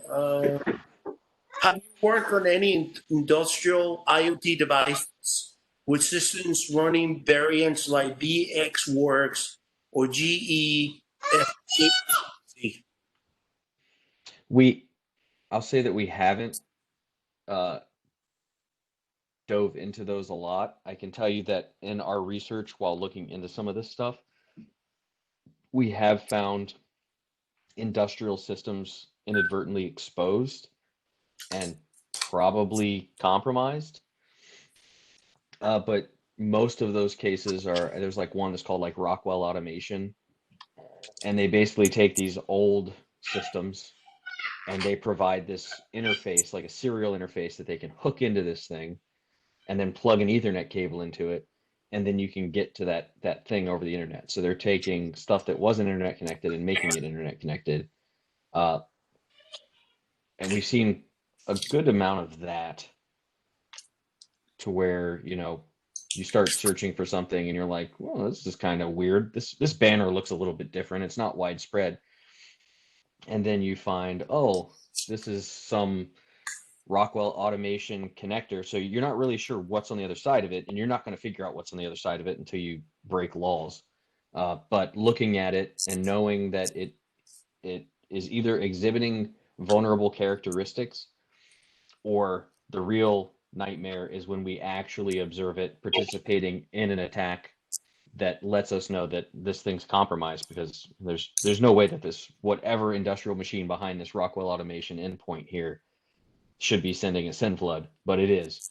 Have you worked on any industrial IoT devices with systems running variants like Vxworks or GE? I'll say that we haven't dove into those a lot. I can tell you that in our research while looking into some of this stuff, we have found industrial systems inadvertently exposed and probably compromised. But most of those cases there's like one that's called like Rockwell Automation, and they basically take these old systems and they provide this interface, like a serial interface that they can hook into this thing and then plug an Ethernet cable into it, and then you can get to that thing over the internet. So they're taking stuff that wasn't internet connected and making it internet connected. And we've seen a good amount of that, to where, you start searching for something and you're like, well, this is kind of weird. This banner looks a little bit different. It's not widespread. And then you find, oh, this is some Rockwell Automation connector. So you're not really sure what's on the other side of it, and you're not going to figure out what's on the other side of it until you break laws. But looking at it and knowing that it is either exhibiting vulnerable characteristics, or the real nightmare is when we actually observe it participating in an attack that lets us know that this thing's compromised, because there's no way that this, whatever industrial machine behind this Rockwell Automation endpoint here, should be sending a send flood, but it is.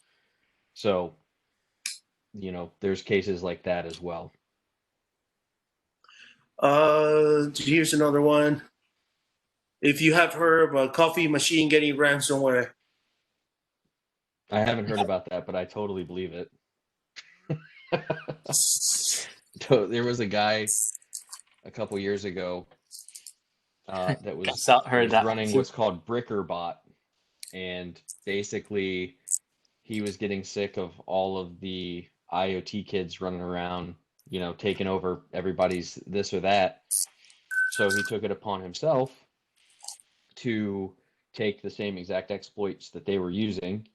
So, there's cases like that as well. Here's another one. If you have heard of a coffee machine getting ransomware. I haven't heard about that, but I totally believe it. There was a guy a couple years ago that was running what's called Brickerbot, and basically he was getting sick of all of the IoT kids running around, taking over everybody's this or that. So he took it upon himself to take the same exact exploits that they were using.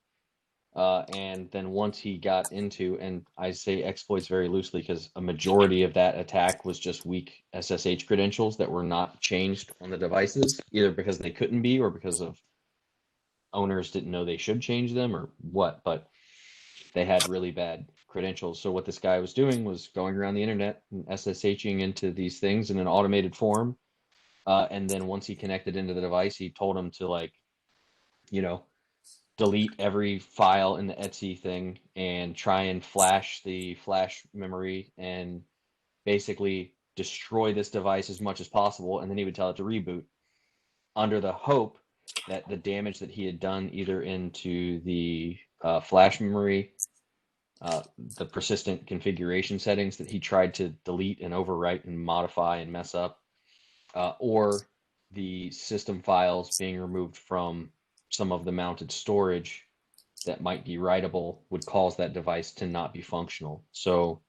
And then once he got into, and I say exploits very loosely because a majority of that attack was just weak SSH credentials that were not changed on the devices, either because they couldn't be or because of owners didn't know they should change them or what, but they had really bad credentials. So what this guy was doing was going around the internet and SSHing into these things in an automated form. And then once he connected into the device, he told him to delete every file in the Etsy thing and try and flash the flash memory and basically destroy this device as much as possible. And then he would tell it to reboot, under the hope that the damage that he had done either into the flash memory, the persistent configuration settings that he tried to delete and overwrite and modify and mess up, or the system files being removed from some of the mounted storage that might be writable, would cause that device to not be functional. So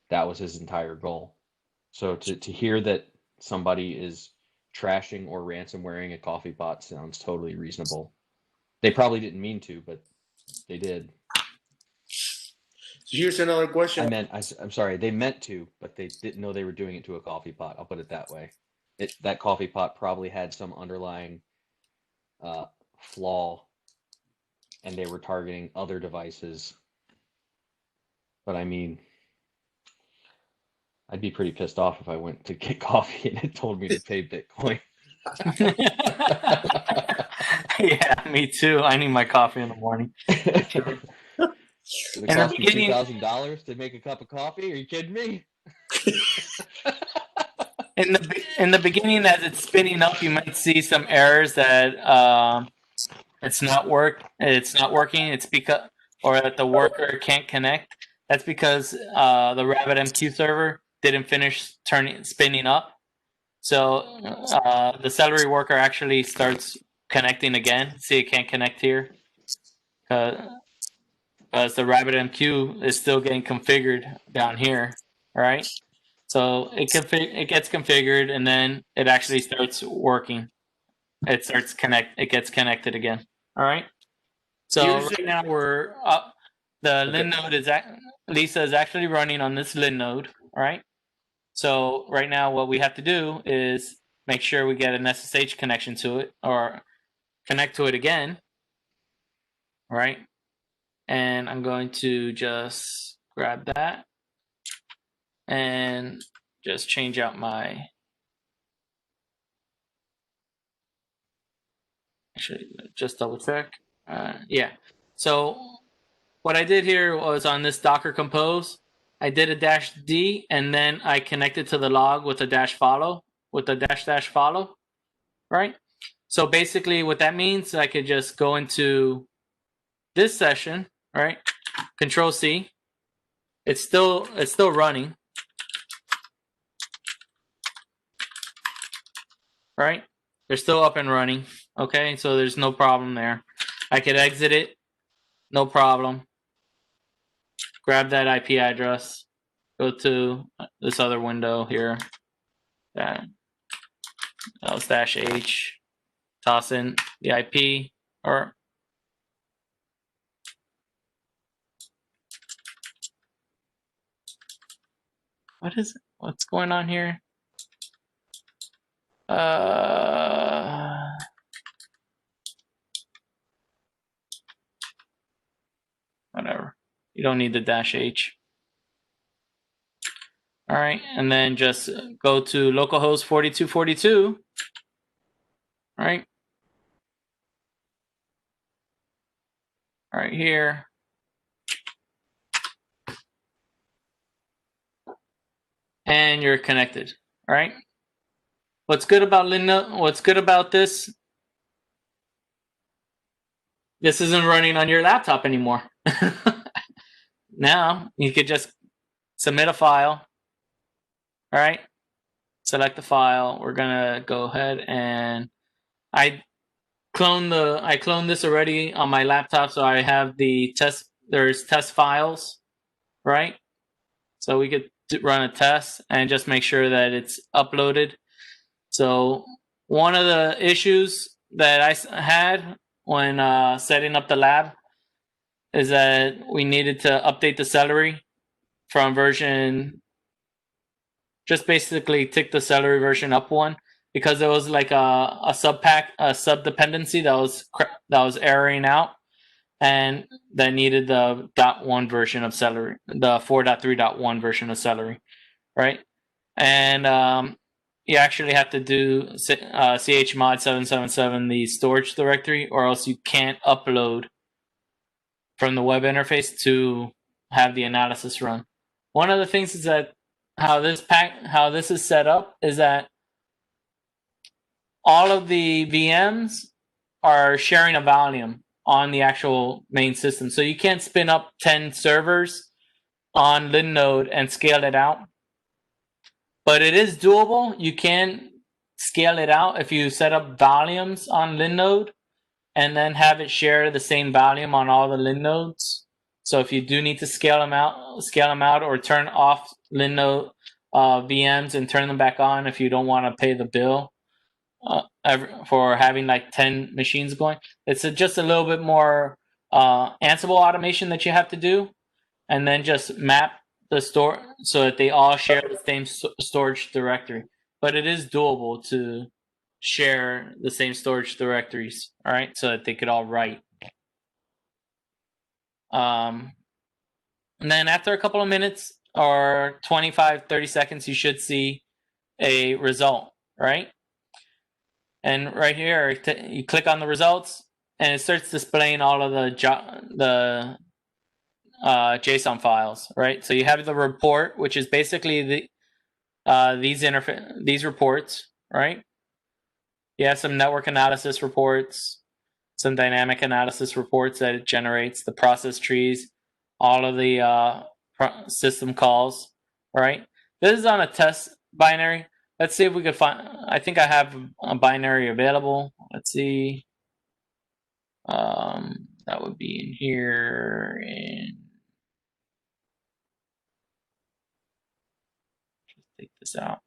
that was his entire goal. So to hear that somebody is trashing or ransomwaring a coffee pot sounds totally reasonable. They probably didn't mean to, but they did. Here's another question. I'm sorry, they meant to, but they didn't know they were doing it to a coffee pot. I'll put it that way. That coffee pot probably had some underlying flaw, and they were targeting other devices. But I mean, I'd be pretty pissed off if I went to get coffee and it told me to pay Bitcoin. Yeah, me too. I need my coffee in the morning. It In the cost me beginning- $2,000 to make a cup of coffee? Are you kidding me? In the beginning, as it's spinning up, you might see some errors that it's not working. It's because, or that the worker can't connect. That's because the RabbitMQ server didn't finish spinning up. So the Celery worker actually starts connecting again. See, it can't connect here because the RabbitMQ is still getting configured down here, right? So it gets configured, and then it actually starts working. It gets connected again. All right. So right now we're up. The Lin node LiSa is actually running on this Lin node. All right. So right now what we have to do is make sure we get an SSH connection to it, or connect to it again. All right. And I'm going to just grab that and just change out my, actually just double check. Yeah. So what I did here was on this Docker Compose, I did a -d and then I connected to the log with a -follow, with a -- follow, right? So basically what that means, I could just go into this session, right? Control C. It's still running. Right? They're still up and running. Okay, so there's no problem there. I could exit it, no problem. Grab that IP address, go to this other window here. That was -h, toss in the IP, or what is it? What's going on here? Whatever. You don't need the -h. All right, and then just go to localhost 4242. Right. Right here. And you're connected. All right. What's good about What's good about this? This isn't running on your laptop anymore. Now you could just submit a file. All right. Select the file. We're gonna go ahead and I cloned this already on my laptop, so I have the test. There's test files, right? So we could run a test and just make sure that it's uploaded. So one of the issues that I had when setting up the lab is that we needed to update the Celery from version, just basically tick the Celery version up one, because there was like a sub dependency that was erroring out, and that needed the .1 version of Celery, the 4.3.1 version of Celery, right? And you actually have to do chmod 777 the storage directory, or else you can't upload from the web interface to have the analysis run. One of the things is that how this is set up is that all of the VMs are sharing a volume on the actual main system. So you can't spin up 10 servers on Linode and scale it out. But it is doable. You can scale it out if you set up volumes on Linode and then have it share the same volume on all the Linodes. So if you do need to scale them out or turn off Linode VMs and turn them back on if you don't want to pay the bill for having like 10 machines going. It's just a little bit more Ansible automation that you have to do. and then just map the store so that they all share the same storage directory. But it is doable to share the same storage directories, all right, so that they could all write. And then after a couple of minutes or 25, 30 seconds, you should see a result, right? And right here, you click on the results, and it starts displaying all of the JSON files, right? So you have the report, which is basically these reports, right? You have some network analysis reports, some dynamic analysis reports that it generates, the process trees, all of the system calls, right? This is on a test binary. Let's see if we could find, I think I have a binary available. Let's see. That would be in here. And just take this out.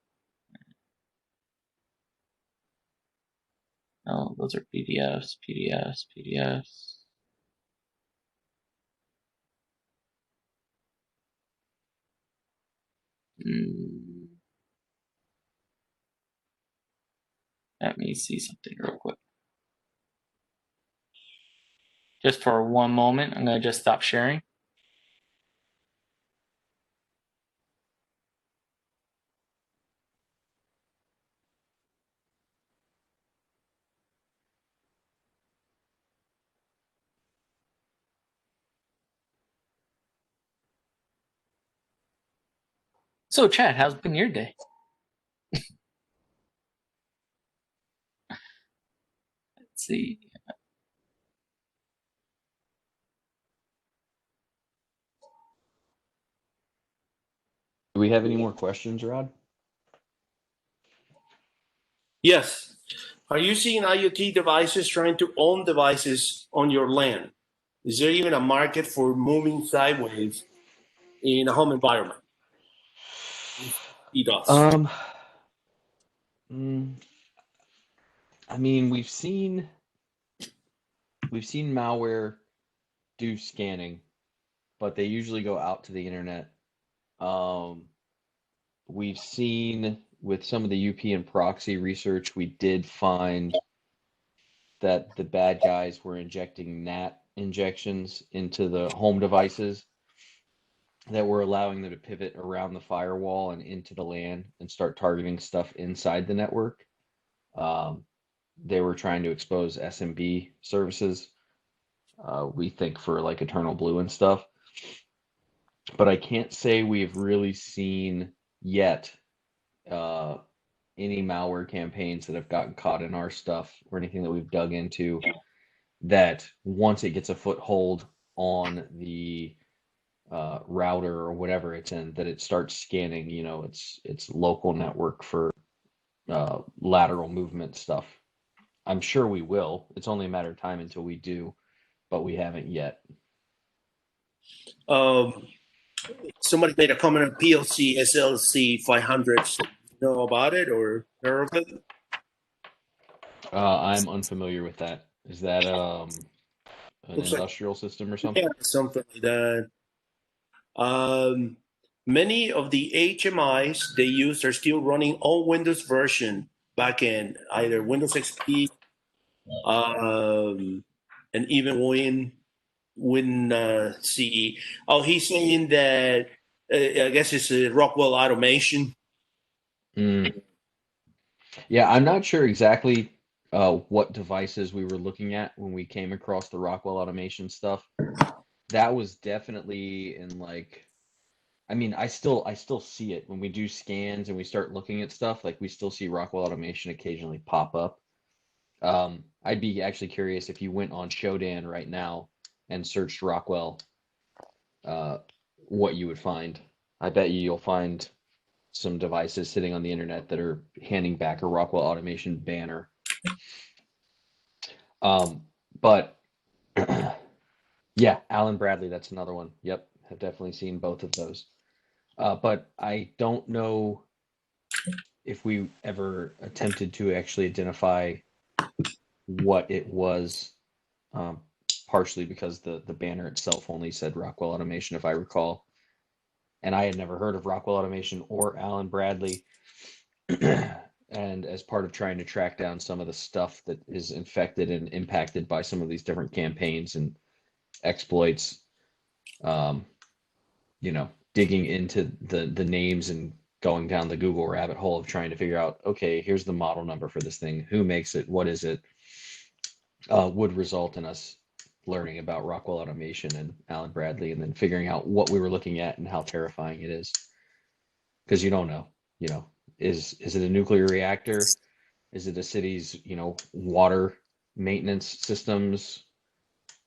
Oh, those are PDFs, PDFs, PDFs. Let me see something real quick. Just for one moment, I'm going to just stop sharing. So, Chad, how's been your day? Let's see. Do we have any more questions, Rod? Yes. Are you seeing IoT devices trying to own devices on your LAN? Is there even a market for moving sideways in a home environment? DDoS. I mean, we've seen malware do scanning, but they usually go out to the internet. We've seen with some of the UP and proxy research, we did find that the bad guys were injecting NAT injections into the home devices that were allowing them to pivot around the firewall and into the LAN and start targeting stuff inside the network. They were trying to expose SMB services, we think for like Eternal Blue and stuff. But I can't say we've really seen yet any malware campaigns that have gotten caught in our stuff or anything that we've dug into that once it gets a foothold on the router or whatever it's in, that it starts scanning, you know, its local network for lateral movement stuff. I'm sure we will. It's only a matter of time until we do, but we haven't yet. Somebody made a comment on PLC SLC 500s. Know about it or heard of it? I'm unfamiliar with that. Is that an Looks industrial system or something? Yeah, something like that. Many of the HMIs they use are still running on Windows version backend, either Windows XP, and even Win CE. Oh, he's saying that I guess it's a Rockwell Automation. Yeah, I'm not sure exactly what devices we were looking at when we came across the Rockwell Automation stuff. That was definitely in like, I mean, I still see it when we do scans and we start looking at stuff. Like we still see Rockwell Automation occasionally pop up. I'd be actually curious if you went on Shodan right now and searched Rockwell, what you would find. I bet you'll find some devices sitting on the internet that are handing back a Rockwell Automation banner. But yeah, Alan Bradley, that's another one. Yep, have definitely seen both of those. But I don't know if we ever attempted to actually identify what it was partially because the banner itself only said Rockwell Automation, if I recall. And I had never heard of Rockwell Automation or Alan Bradley. And as part of trying to track down some of the stuff that is infected and impacted by some of these different campaigns and exploits, you know, digging into the names and going down the Google rabbit hole of trying to figure out, okay, here's the model number for this thing, who makes it, what is it, would result in us learning about Rockwell Automation and Alan Bradley, and then figuring out what we were looking at and how terrifying it is. Because you don't know, you know, is it a nuclear reactor? Is it a city's, you know, water maintenance systems?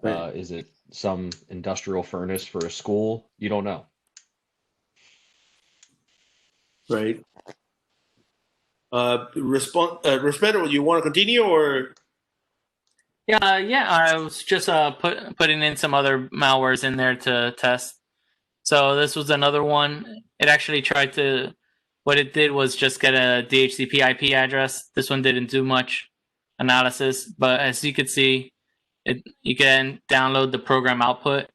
Right. Is it some industrial furnace for a school? You don't know. Right. Respeto, you want to continue or? Yeah, I was just putting in some other malwares in there to test. So this was another one. It actually tried to, what it did was just get a DHCP IP address. This one didn't do much analysis, but as you could see, you can download the program output.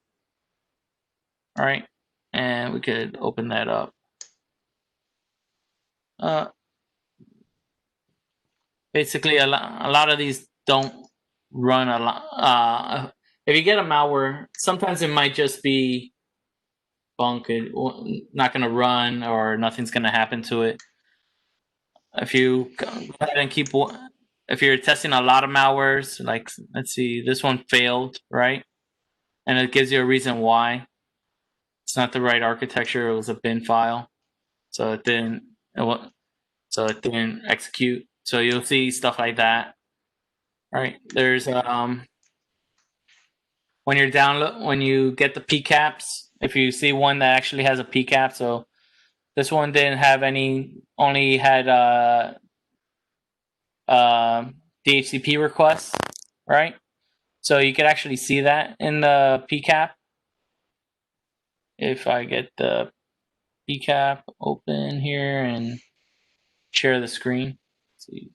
All right, and we could open that up. Basically, a lot of these don't run a lot. If you get a malware, sometimes it might just be bunk, it not going to run, or nothing's going to happen to it. If you go ahead and if you're testing a lot of malwares, like let's see, this one failed, right? And it gives you a reason why. It's not the right architecture. It was a bin file, so it didn't execute. So you'll see stuff like that. All right, there's when you get the PCAPs, if you see one that actually has a PCAP, so this one didn't have any, only had DHCP requests, right? So you could actually see that in the PCAP. If I get the PCAP open here and share the screen, let's see.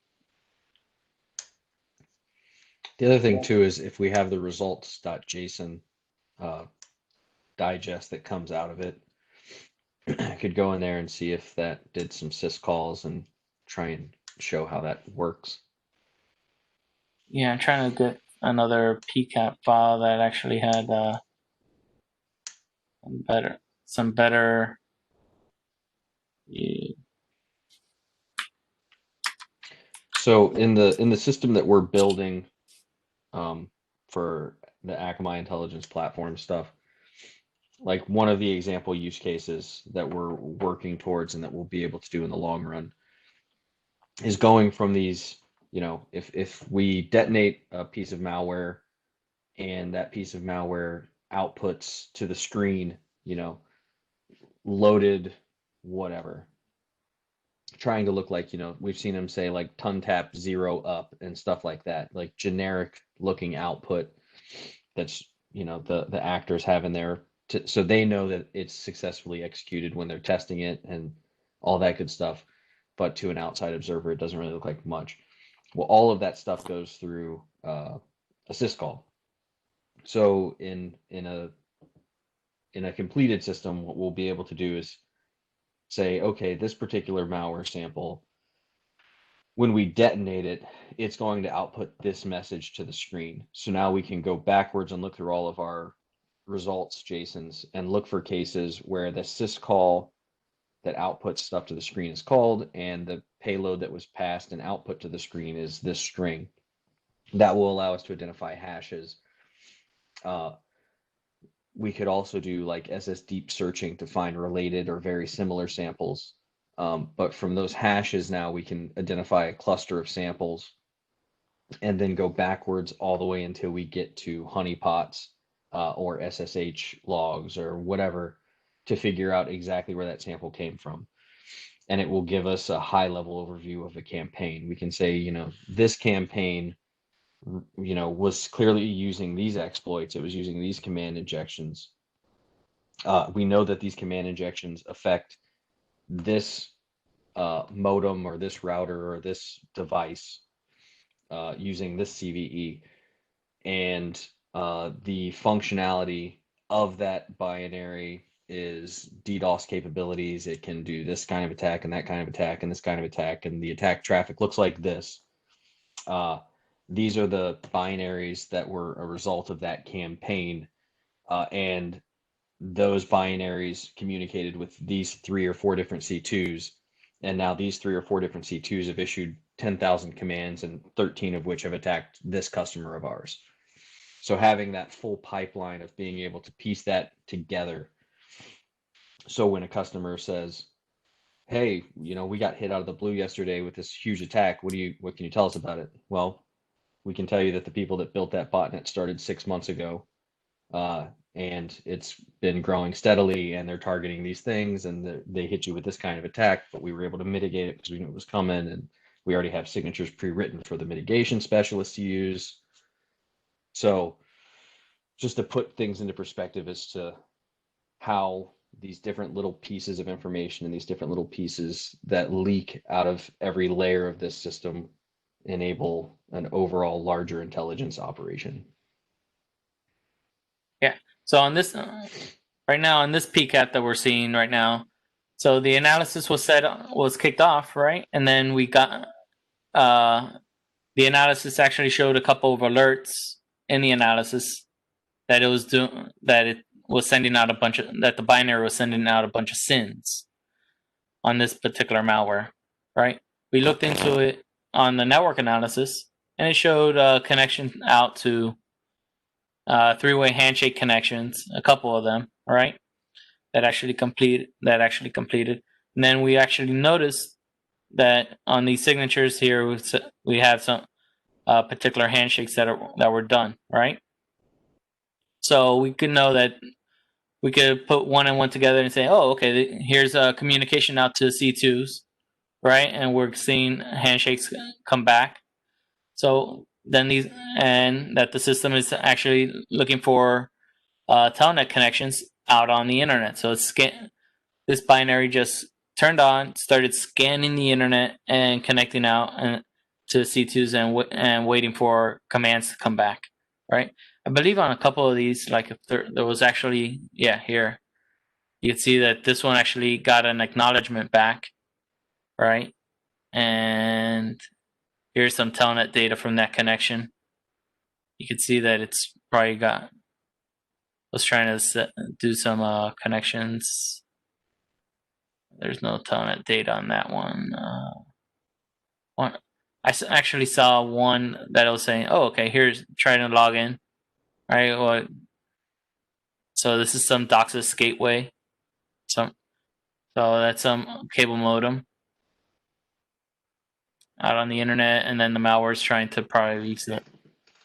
The other thing too is if we have the results.json digest that comes out of it, I could go in there and see if that did some syscalls and try and show how that works. Yeah, I'm trying to get another PCAP file that actually had some better. Yeah. So in the system that we're building for the Akamai intelligence platform stuff, like one of the example use cases that we're working towards and that we'll be able to do in the long run is going from these, you know, if we detonate a piece of malware and that piece of malware outputs to the screen, you know, loaded whatever, trying to look like, you know, we've seen them say like TUNTAP 0 up and stuff like that, like generic looking output that's, you know, the actors have in there so they know that it's successfully executed when they're testing it and all that good stuff. But to an outside observer, it doesn't really look like much. Well, all of that stuff goes through a syscall. So in a completed system, what we'll be able to do is say, okay, this particular malware sample, when we detonate it, it's going to output this message to the screen. So now we can go backwards and look through all of our results JSONs and look for cases where the syscall that outputs stuff to the screen is called, and the payload that was passed and output to the screen is this string. That will allow us to identify hashes. We could also do like SS deep searching to find related or very similar samples. But from those hashes now we can identify a cluster of samples and then go backwards all the way until we get to honeypots or SSH logs or whatever to figure out exactly where that sample came from. And it will give us a high level overview of a campaign. We can say, you know, this campaign, you know, was clearly using these exploits. It was using these command injections. We know that these command injections affect this modem or this router or this device using this CVE. And The functionality of that binary is DDoS capabilities. It can do this kind of attack and that kind of attack and this kind of attack, and the attack traffic looks like this. These are the binaries that were a result of that campaign, and those binaries communicated with these 3 or 4 different C2s, and now these 3 or 4 different C2s have issued 10,000 commands, and 13 of which have attacked this customer of ours. So having that full pipeline of being able to piece that together. So when a customer says, hey, we got hit out of the blue yesterday with this huge attack, what can you tell us about it? Well, we can tell you that the people that built that botnet started 6 months ago, and it's been growing steadily, and they're targeting these things, and they hit you with this kind of attack, but we were able to mitigate it because we knew it was coming, and we already have signatures pre-written for the mitigation specialists to use. So just to put things into perspective as to how these different little pieces of information and these different little pieces that leak out of every layer of this system enable an overall larger intelligence operation. Yeah. So on this, right now on this PCAT that we're seeing right now, so the analysis was kicked off, right? And then we got, the analysis actually showed a couple of alerts in the analysis that it was doing, that it was sending out that the binary was sending out a bunch of SYNs on this particular malware, right? We looked into it on the network analysis, and it showed a connection out to 3-way handshake connections, a couple of them, all right, that actually completed. And then we actually noticed that on these signatures here, we have some particular handshakes that were done, right? So we could know that we could put one and one together and say, oh, okay, here's a communication out to C2s, right? And we're seeing handshakes come back. So then that the system is actually looking for telnet connections out on the internet. So this binary just turned on, started scanning the internet and connecting out to C2s and waiting for commands to come back, right? I believe on a couple of these, like if there was actually, here, you can see that this one actually got an acknowledgement back, right? And here's some telnet data from that connection. You can see that it's probably was trying to do some connections. There's no telnet data on that one. I actually saw one that was saying, oh, okay, here's trying to log in. Right. So this is some DOCSIS gateway. So that's some cable modem out on the internet, and then the malware is trying to probably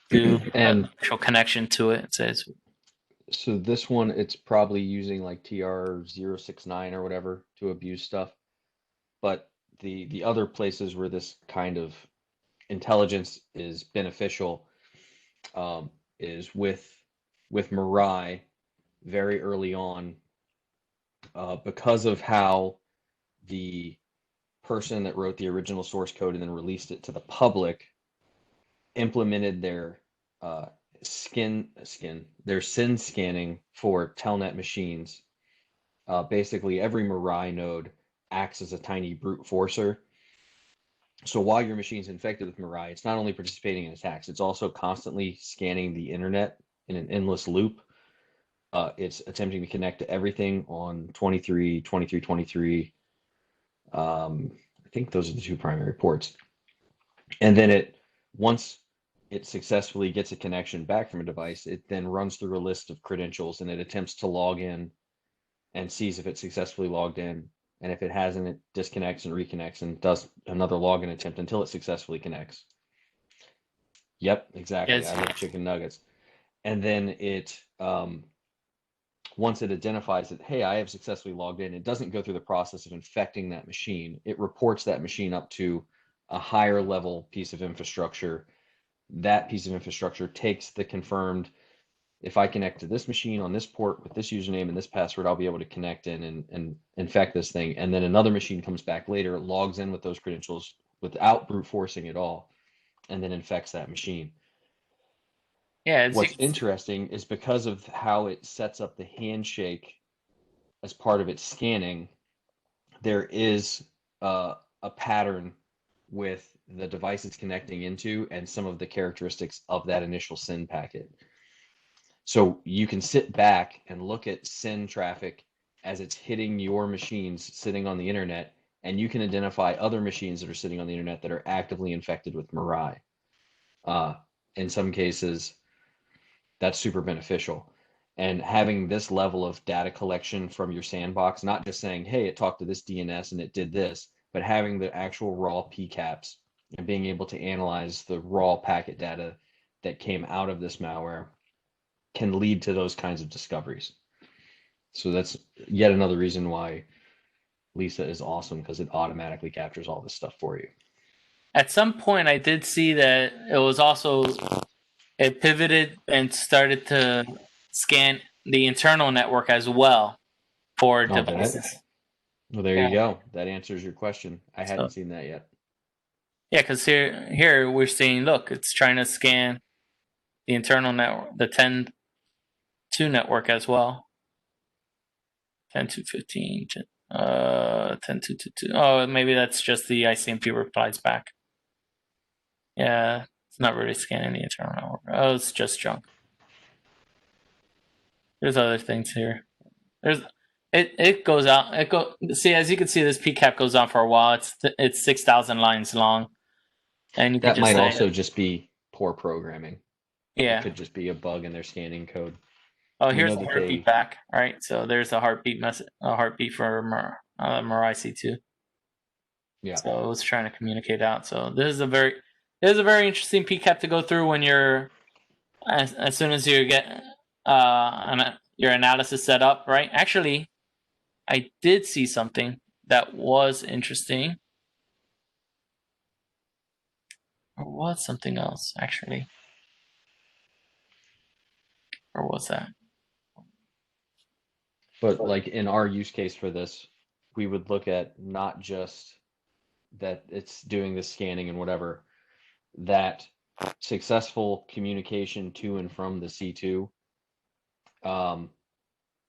do an actual connection to it. It says. So this one, it's probably using like TR069 or whatever to abuse stuff. But the other places where this kind of intelligence is beneficial is with Mirai very early on, because of how the person that wrote the original source code and then released it to the public implemented their SYN scanning for telnet machines. Basically, every Mirai node acts as a tiny brute forcer. So while your machine's infected with Mirai, it's not only participating in attacks, it's also constantly scanning the internet in an endless loop. It's attempting to connect to everything on 23, 23, 23. I think those are the 2 primary ports. And then once it successfully gets a connection back from a device, it then runs through a list of credentials, and it attempts to log in and sees if it successfully logged in. And if it hasn't, it disconnects and reconnects and does another login attempt until it successfully connects. Yep, exactly. Yes. I love chicken nuggets. And then once it identifies that, hey, I have successfully logged in, it doesn't go through the process of infecting that machine. It reports that machine up to a higher level piece of infrastructure. That piece of infrastructure takes the confirmed, if I connect to this machine on this port with this username and this password, I'll be able to connect in and infect this thing. And then another machine comes back later, logs in with those credentials without brute forcing at all, and then infects that machine. Yeah, What's interesting is because of how it sets up the handshake as part of its scanning, there is a pattern with the device it's connecting into and some of the characteristics of that initial SYN packet. So you can sit back and look at SYN traffic as it's hitting your machines sitting on the internet, and you can identify other machines that are sitting on the internet that are actively infected with Mirai. In some cases, that's super beneficial. And having this level of data collection from your sandbox, not just saying, hey, it talked to this DNS and it did this, but having the actual raw PCAPs and being able to analyze the raw packet data that came out of this malware can lead to those kinds of discoveries. So that's yet another reason why LiSa is awesome, because it automatically captures all this stuff for you. At some point, I did see that it was also, it pivoted and started to scan the internal network as well for devices. Well, there you go. That answers your question. I hadn't seen that yet. Yeah, because here we're seeing, look, it's trying to scan the internal network, the 10.2 network as well. 10.2.15, 10.2.2.2. Oh, maybe that's just the ICMP replies back. Yeah, it's not really scanning the internal network. Oh, it's just junk. There's other things here. It goes out. See, as you can see, this PCAP goes on for a while. It's 6,000 lines long, and you that could might just also just be poor programming. Yeah, it could just be a bug in their scanning code. Oh, here's the heartbeat back. All right, so there's a heartbeat for Mirai C2. Yeah. So it was trying to communicate out. So this is a very interesting PCAP to go through when you're as soon as you get your analysis set up, right? Actually, I did see something that was interesting. Or was something else, actually. Or was that? But like in our use case for this, we would look at not just that it's doing the scanning and whatever, that successful communication to and from the C2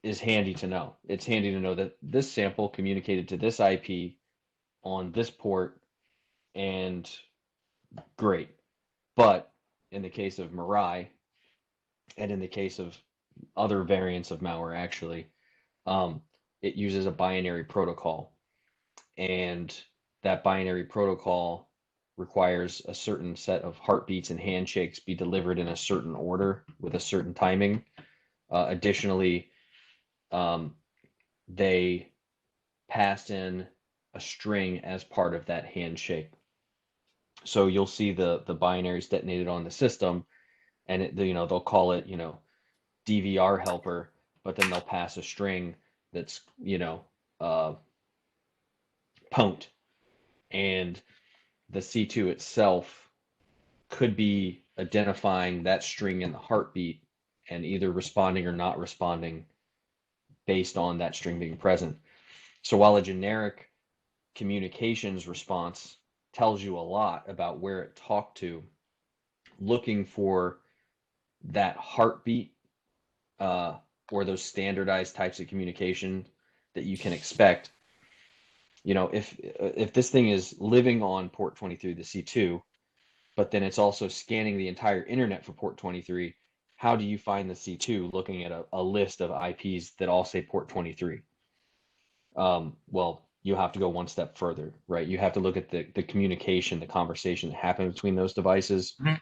is handy to know. It's handy to know that this sample communicated to this IP on this port, and great. But in the case of Mirai, and in the case of other variants of malware, actually, it uses a binary protocol, and that binary protocol requires a certain set of heartbeats and handshakes be delivered in a certain order with a certain timing. Additionally, they pass in a string as part of that handshake. So you'll see the binaries detonated on the system, and they'll call it DVR helper, but then they'll pass a string that's pwned, and the C2 itself could be identifying that string in the heartbeat and either responding or not responding based on that string being present. So while a generic communications response tells you a lot about where it talked to, looking for that heartbeat or those standardized types of communication that you can expect, if this thing is living on port 23, the C2, but then it's also scanning the entire internet for port 23, how do you find the C2 looking at a list of IPs that all say port 23? Well, you have to go one step further, right? You have to look at the communication, the conversation that happened between those devices. Mm-hmm.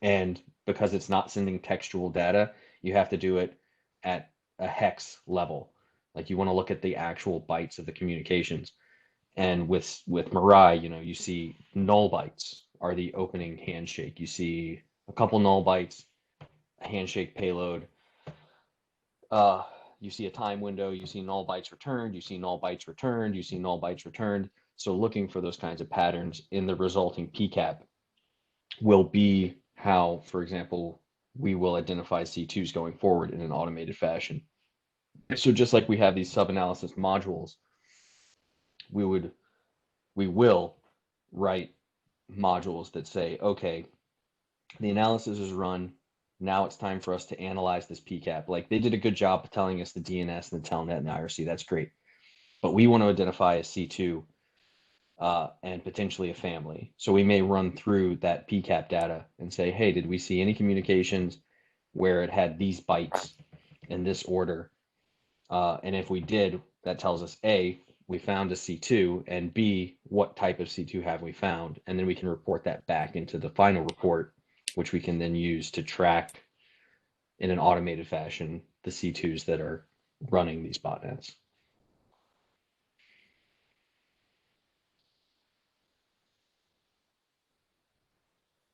And because it's not sending textual data, you have to do it at a hex level. Like you want to look at the actual bytes of the communications. And with Mirai, you see null bytes are the opening handshake. You see a couple null bytes, a handshake payload. You see a time window, you see null bytes returned, you see null bytes returned, you see null bytes returned. So looking for those kinds of patterns in the resulting PCAP will be how, for example, we will identify C2s going forward in an automated fashion. So just like we have these sub-analysis modules, we will write modules that say, okay, the analysis is run Now it's time for us to analyze this PCAP. Like, they did a good job of telling us the DNS and the telnet and the IRC. That's great. But we want to identify a C2 and potentially a family. So we may run through that PCAP data and say, hey, did we see any communications where it had these bytes in this order? And if we did, that tells us A, we found a C2, and B, what type of C2 have we found? And then we can report that back into the final report, which we can then use to track in an automated fashion the C2s that are running these botnets.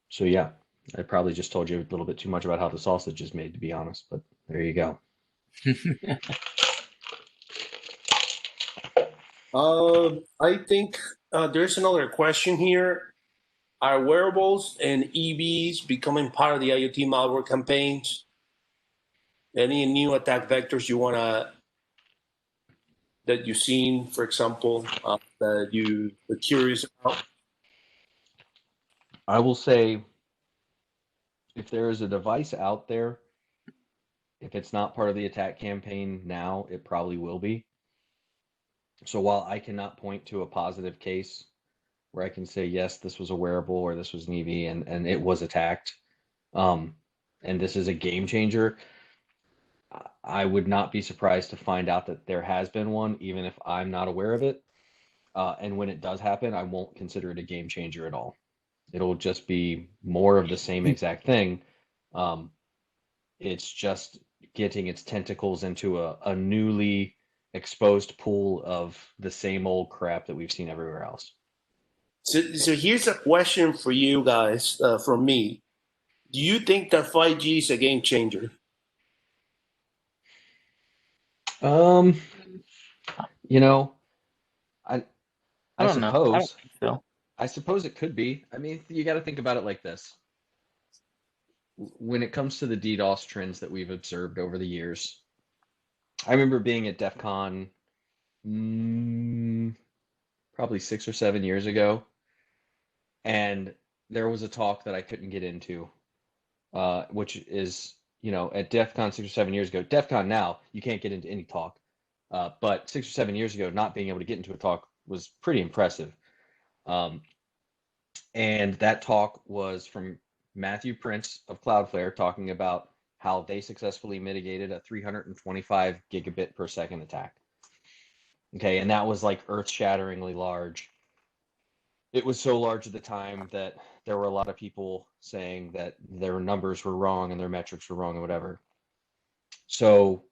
So yeah, I probably just told you a little bit too much about how the sausage is made, to be honest, but there you go. I think there's another question here. Are wearables and EVs becoming part of the IoT malware campaigns? Any new attack vectors that you've seen, for example, that you are curious about? I will say, if there is a device out there, if it's not part of the attack campaign now, it probably will be. So while I cannot point to a positive case where I can say, yes, this was a wearable or this was an EV and it was attacked, and this is a game changer, I would not be surprised to find out that there has been one, even if I'm not aware of it. And when it does happen, I won't consider it a game changer at all. It'll just be more of the same exact thing. It's just getting its tentacles into a newly exposed pool of the same old crap that we've seen everywhere else. So here's a question for you guys from me. Do you think that 5G is a game changer? You know, I don't know. suppose. I don't think so. I suppose it could be. I mean, you got to think about it like this. When it comes to the DDoS trends that we've observed over the years, I remember being at DEFCON probably 6 or 7 years ago, and there was a talk that I couldn't get into, which is, at DEFCON 6 or 7 years ago. DEFCON now, you can't get into any talk, but 6 or 7 years ago, not being able to get into a talk was pretty impressive. And that talk was from Matthew Prince of Cloudflare, talking about how they successfully mitigated a 325 gigabit per second attack. Okay, and that was like earth-shatteringly large. It was so large at the time that there were a lot of people saying that their numbers were wrong and their metrics were wrong or whatever. So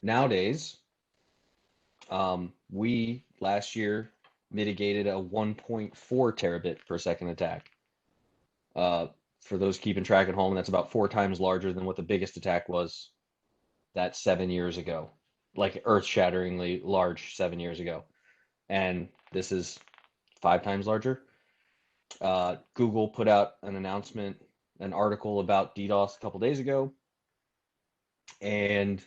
nowadays, we last year mitigated a 1.4 terabit per second attack. For those keeping track at home, that's about 4 times larger than what the biggest attack was that 7 years ago, like earth-shatteringly large 7 years ago. And this is 5 times larger. Google put out an announcement, an article about DDoS a couple days ago, and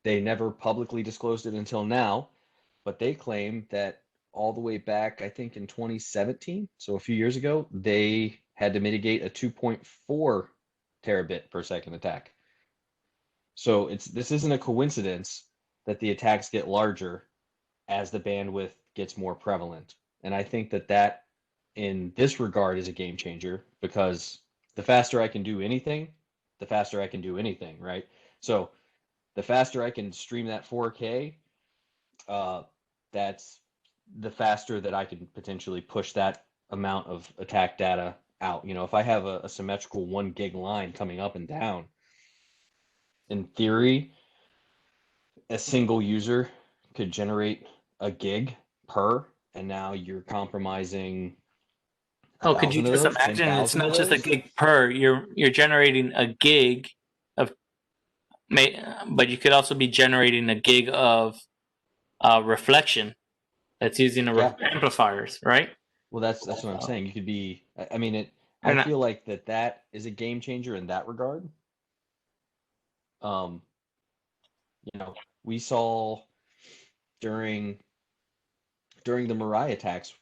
they never publicly disclosed it until now, but they claim that all the way back, I think in 2017, so a few years ago, they had to mitigate a 2.4 terabit per second attack. So this isn't a coincidence that the attacks get larger as the bandwidth gets more prevalent. And I think that in this regard is a game changer, because the faster I can do anything, the faster I can do anything, right? So the faster I can stream that 4K, that's the faster that I can potentially push that amount of attack data out. If I have a symmetrical 1 gig line coming up and down, in theory, a single user could generate a gig per, and now you're compromising. Oh, could you just imagine? It's not just a gig per. You're generating a gig of, but you could also be generating a gig of reflection that's using amplifiers, right? Well, that's what I'm saying. You could be. I mean, I feel like that is a game changer in that regard. We saw during the Mirai attacks,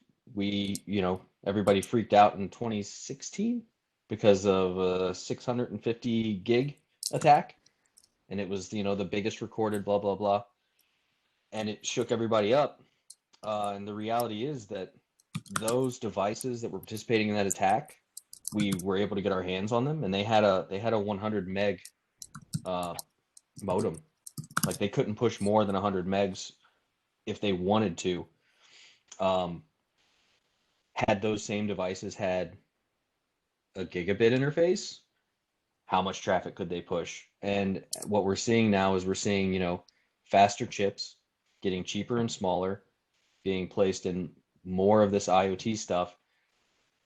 everybody freaked out in 2016, because of a 650 gig attack, and it was, the biggest recorded, blah blah blah, and it shook everybody up. And the reality is that those devices that were participating in that attack, we were able to get our hands on them, and they had a 100 meg modem. Like, they couldn't push more than 100 megs if they wanted to. Had those same devices had a gigabit interface, how much traffic could they push? And what we're seeing now is we're seeing, faster chips getting cheaper and smaller, being placed in more of this IoT stuff,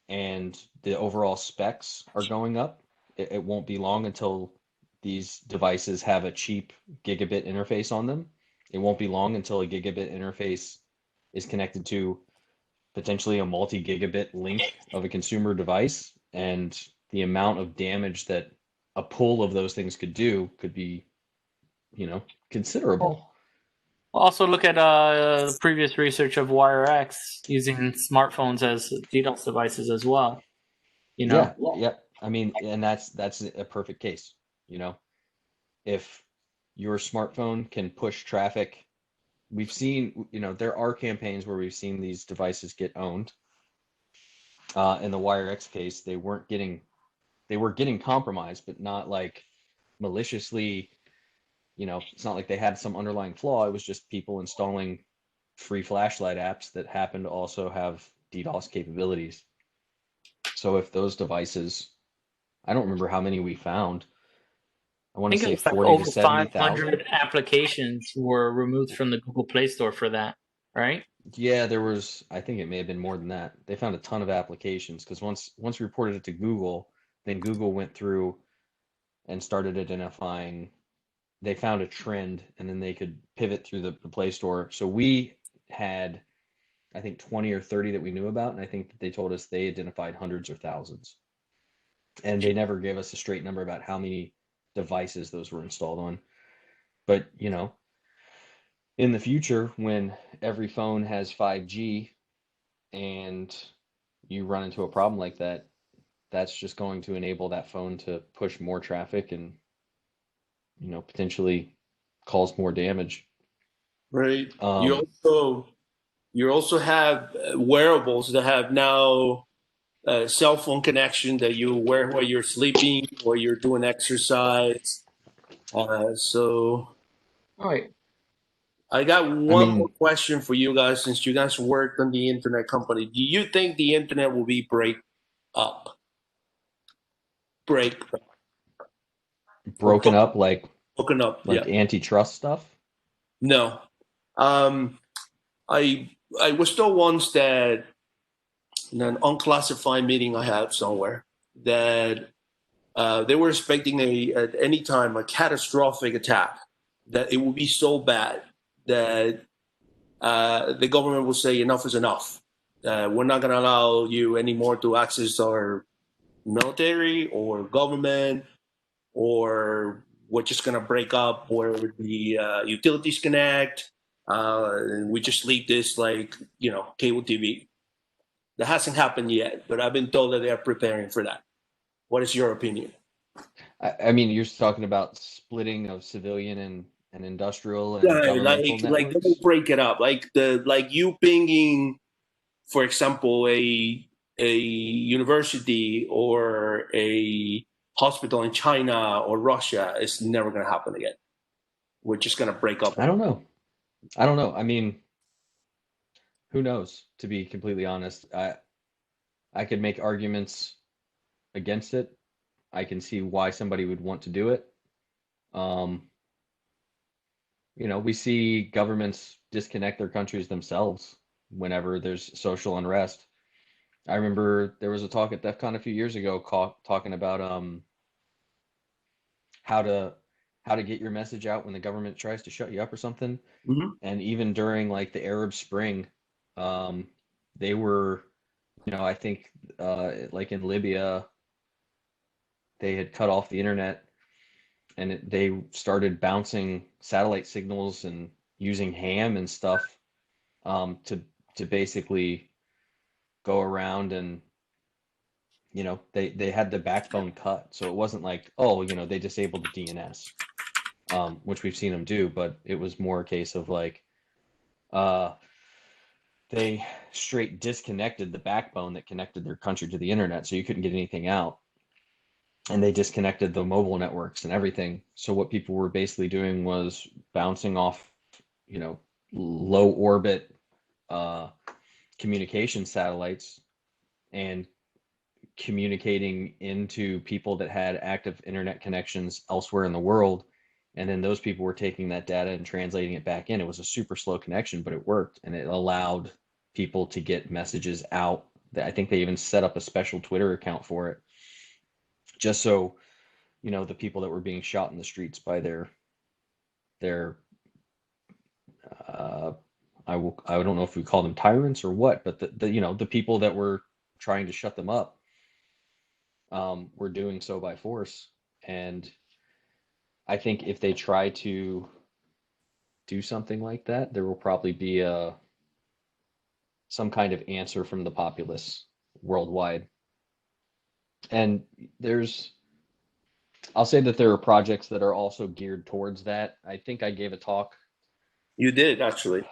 and the overall specs are going up. It won't be long until these devices have a cheap gigabit interface on them. It won't be long until a gigabit interface is connected to potentially a multi-gigabit link of a consumer device, and the amount of damage that a pull of those things could do could be, considerable. Also, look at the previous research of WireX using smartphones as DDoS devices as well. Yeah. I mean, and that's a perfect case. If your smartphone can push traffic, we've seen, there are campaigns where we've seen these devices get owned. In the WireX case, they were getting compromised, but not like maliciously. It's not like they had some underlying flaw. It was just people installing free flashlight apps that happen to also have DDoS capabilities. So if those devices, I don't remember how many we found. I want to say it's like 40 over to 70,000. 500 applications were removed from the Google Play Store for that, right? Yeah, I think it may have been more than that. They found a ton of applications because once we reported it to Google, then Google went through and started identifying. They found a trend, and then they could pivot through the Play Store. So we had, I think, 20 or 30 that we knew about, and I think that they told us they identified hundreds or thousands. And they never gave us a straight number about how many devices those were installed on. But, in the future, when every phone has 5G and you run into a problem like that, that's just going to enable that phone to push more traffic and, potentially cause more damage. Right. You also have wearables that have now a cell phone connection that you wear while you're sleeping or you're doing exercise. So All right. I got one more question for you guys, since you guys worked on the internet company. Do you think the internet will be broken up, like yeah. Antitrust stuff? No. I was told once that in an unclassified meeting I had somewhere that they were expecting at any time a catastrophic attack, that it would be so bad that the government will say enough is enough. We're not going to allow you anymore to access our military or government, or we're just going to break up where the utilities connect. And we just leave this like, cable TV. That hasn't happened yet, but I've been told that they are preparing for that. What is your opinion? I mean, you're talking about splitting of civilian and industrial and Yeah, governmental networks? like they will break it up, like you pinging, for example, a university or a hospital in China or Russia is never going to happen again. We're just going to break up. I don't know. I mean, who knows, to be completely honest. I could make arguments against it. I can see why somebody would want to do it. We see governments disconnect their countries themselves whenever there's social unrest. I remember there was a talk at DEFCON a few years ago talking about how to get your message out when the government tries to shut you up or something. Mm-hmm. And even during like the Arab Spring, they were, I think like in Libya, they had cut off the internet, and they started bouncing satellite signals and using ham and stuff to basically go around and you know, they had the backbone cut, so it wasn't like, oh, you know, they disabled the DNS, which we've seen them do, but it was more a case of like, they straight disconnected the backbone that connected their country to the internet, so you couldn't get anything out. And they disconnected the mobile networks and everything. So what people were basically doing was bouncing off, you know, low orbit communication satellites and communicating into people that had active internet connections elsewhere in the world. And then those people were taking that data and translating it back in. It was a super slow connection, but it worked, and it allowed people to get messages out. I think they even set up a special Twitter account for it, just so, you know, the people that were being shot in the streets by their I don't know if we call them tyrants or what, but the you know, the people that were trying to shut them up were doing so by force. And I think if they try to do something like that, there will probably be some kind of answer from the populace worldwide. And I'll say that there are projects that are also geared towards that. I think I gave a talk. You did, actually.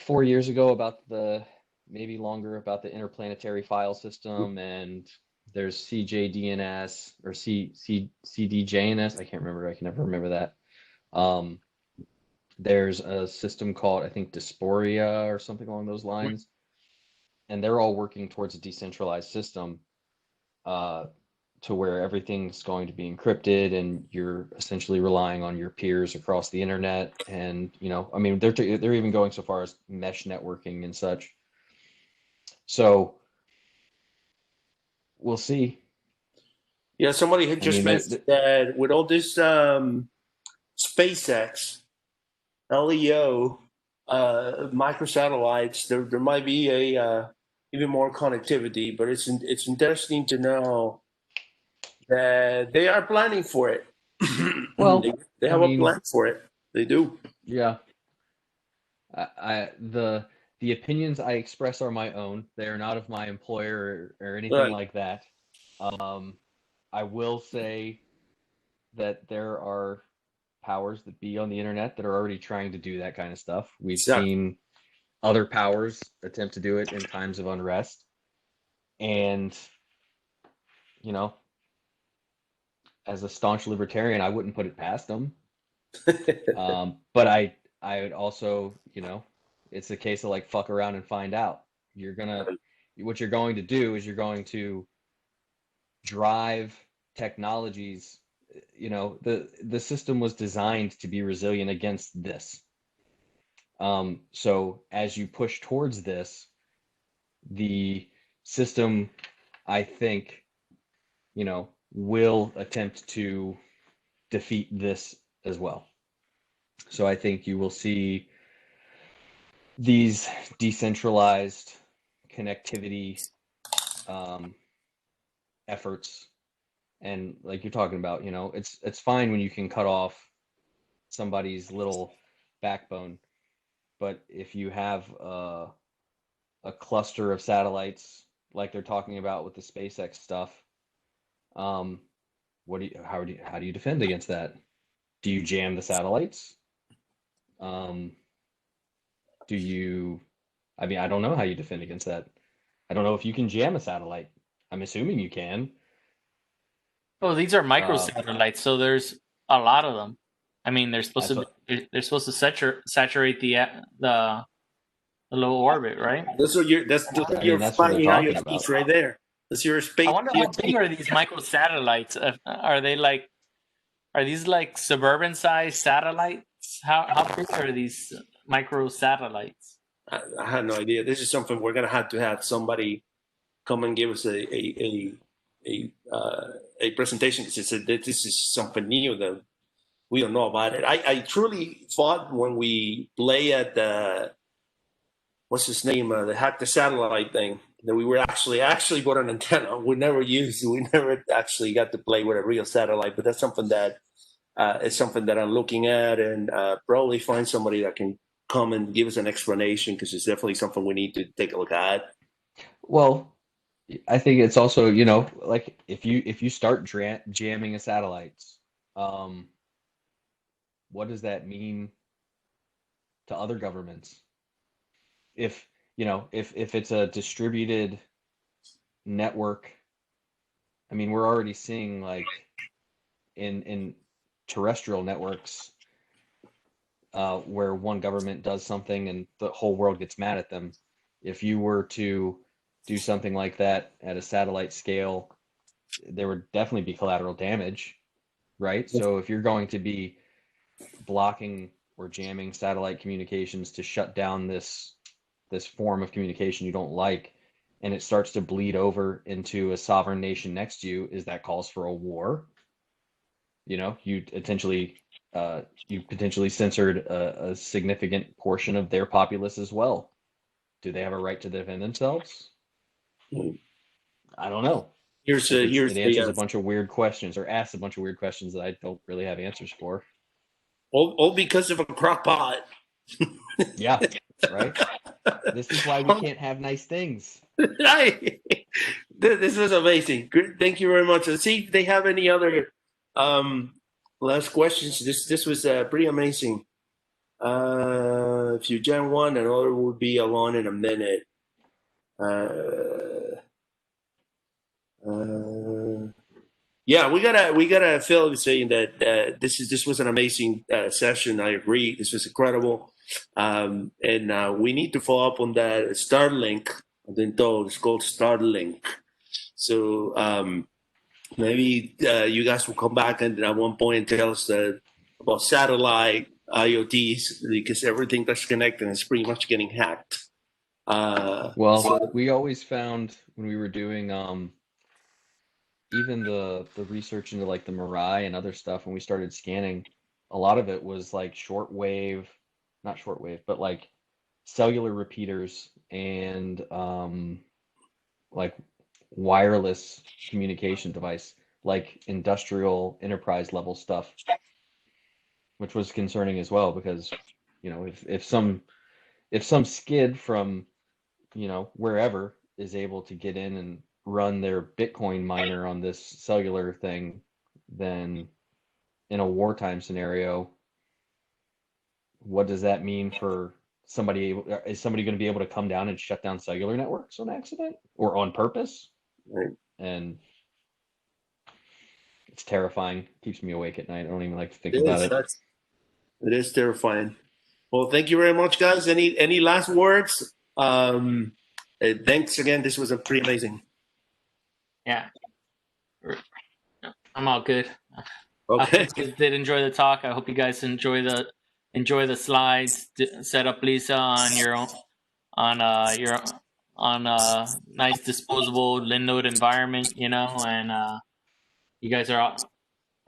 4 years ago about maybe longer, about the interplanetary file system, and there's CJDNS or CDJNS. I can't remember. I can never remember that. There's a system called, I think, Dysphoria or something along those lines. And they're all working towards a decentralized system to where everything's going to be encrypted, and you're essentially relying on your peers across the internet. And, you know, I mean, they're even going so far as mesh networking and such. So we'll see. Yeah, somebody had just mentioned that with all this SpaceX, LEO, microsatellites, there might be a even more connectivity. But it's interesting to know that they are planning for it. Well, they have a plan for it. They do. Yeah. The opinions I express are my own. They are not of my employer or anything like that. I will say that there are powers that be on the internet that are already trying to do that kind of stuff. We've seen other powers attempt to do it in times of unrest. And, you know, as a staunch libertarian, I wouldn't put it past them. But I would also, you know, it's a case of like, fuck around and find out. What you're going to do is you're going to drive technologies. You know, the system was designed to be resilient against this. So as you push towards this, the system, I think, you know, will attempt to defeat this as well. So I think you will see these decentralized connectivity efforts. And like you're talking about, you know, it's fine when you can cut off somebody's little backbone, but if you have a cluster of satellites like they're talking about with the SpaceX stuff, how do you defend against that? Do you jam the satellites? I mean, I don't know how you defend against that. I don't know if you can jam a satellite. I'm assuming you can. Oh, these are microsatellites, so there's a lot of them. I mean, they're supposed to saturate the low orbit, right? That's your flying IoTs right there. That's your space. I wonder how big are these microsatellites? Are these like suburban sized satellites? How big are these microsatellites? I had no idea. This is something we're gonna have to have somebody come and give us a presentation, because this is something new that we don't know about it. I truly thought when we play at the what's his name, the Hack the Satellite thing, that we were actually bought an antenna. We never actually got to play with a real satellite, but that's something that is something that I'm looking at, and probably find somebody that can come and give us an explanation, because it's definitely something we need to take a look at. Well, I think it's also, like if you start jamming a satellites, what does that mean to other governments? If if it's a distributed network, I mean, we're already seeing like in terrestrial networks where one government does something and the whole world gets mad at them. If you were to do something like that at a satellite scale, there would definitely be collateral damage, right? So if you're going to be blocking or jamming satellite communications to shut down this form of communication you don't like, and it starts to bleed over into a sovereign nation next to you, is that calls for a war? You potentially censored a significant portion of their populace as well. Do they have a right to defend themselves? I don't know. It answers a bunch of weird questions, or asks a bunch of weird questions that I don't really have answers for. All because of a crock pot. Yeah, right. This is why we can't have nice things. This was amazing. Good. Thank you very much. Let's see if they have any other last questions. This was pretty amazing. If you jam one, another will be along in a minute. Yeah, we gotta Phil saying that this was an amazing session. I agree. This was incredible, and we need to follow up on that Starlink. I didn't know it's called Starlink. So maybe you guys will come back and at one point tell us about satellite IoTs, because everything that's connected is pretty much getting hacked. We always found when we were doing even the research into like the Mirai and other stuff, when we started scanning, a lot of it was like not shortwave, but like cellular repeaters and like wireless communication device, like industrial enterprise level stuff, which was concerning as well, because if some skid from wherever is able to get in and run their Bitcoin miner on this cellular thing, then in a wartime scenario, what does that mean for somebody? Is somebody going to be able to come down and shut down cellular networks on accident or on purpose? Right. And it's terrifying. Keeps me awake at night. I don't even like to think about it. It is terrifying. Well, thank you very much, guys. Any last words? Thanks again. This was pretty amazing. Yeah, I'm all good. Okay. I did enjoy the talk. I hope you guys enjoy the slides. Set up LiSa on your nice disposable Linode environment, and you guys are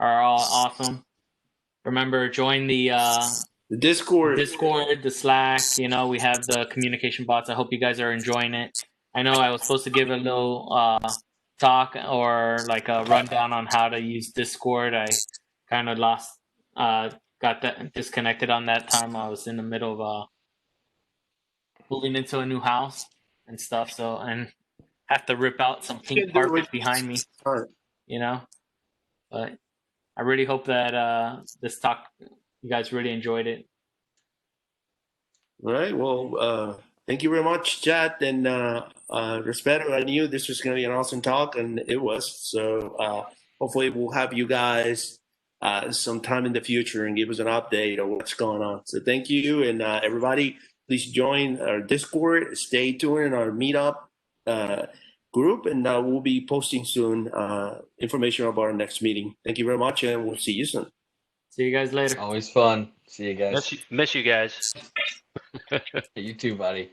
all awesome. Remember, join the Discord, the Slack. We have the communication bots. I hope you guys are enjoying it. I know I was supposed to give a little talk or like a rundown on how to use Discord. I kind of got that disconnected on that time. I was in the middle of moving into a new house and stuff, and have to rip out some pink carpet behind me. But I really hope that this talk, you guys really enjoyed it. All right. Well, thank you very much, Chad and Respeto. I knew this was going to be an awesome talk, and it was. So hopefully we'll have you guys sometime in the future and give us an update on what's going on. So thank you, and everybody, please join our Discord. Stay tuned in our meetup group, and we'll be posting soon information about our next meeting. Thank you very much, and we'll see you soon. See you guys later. Always fun. See you guys. Miss you guys. You too, buddy.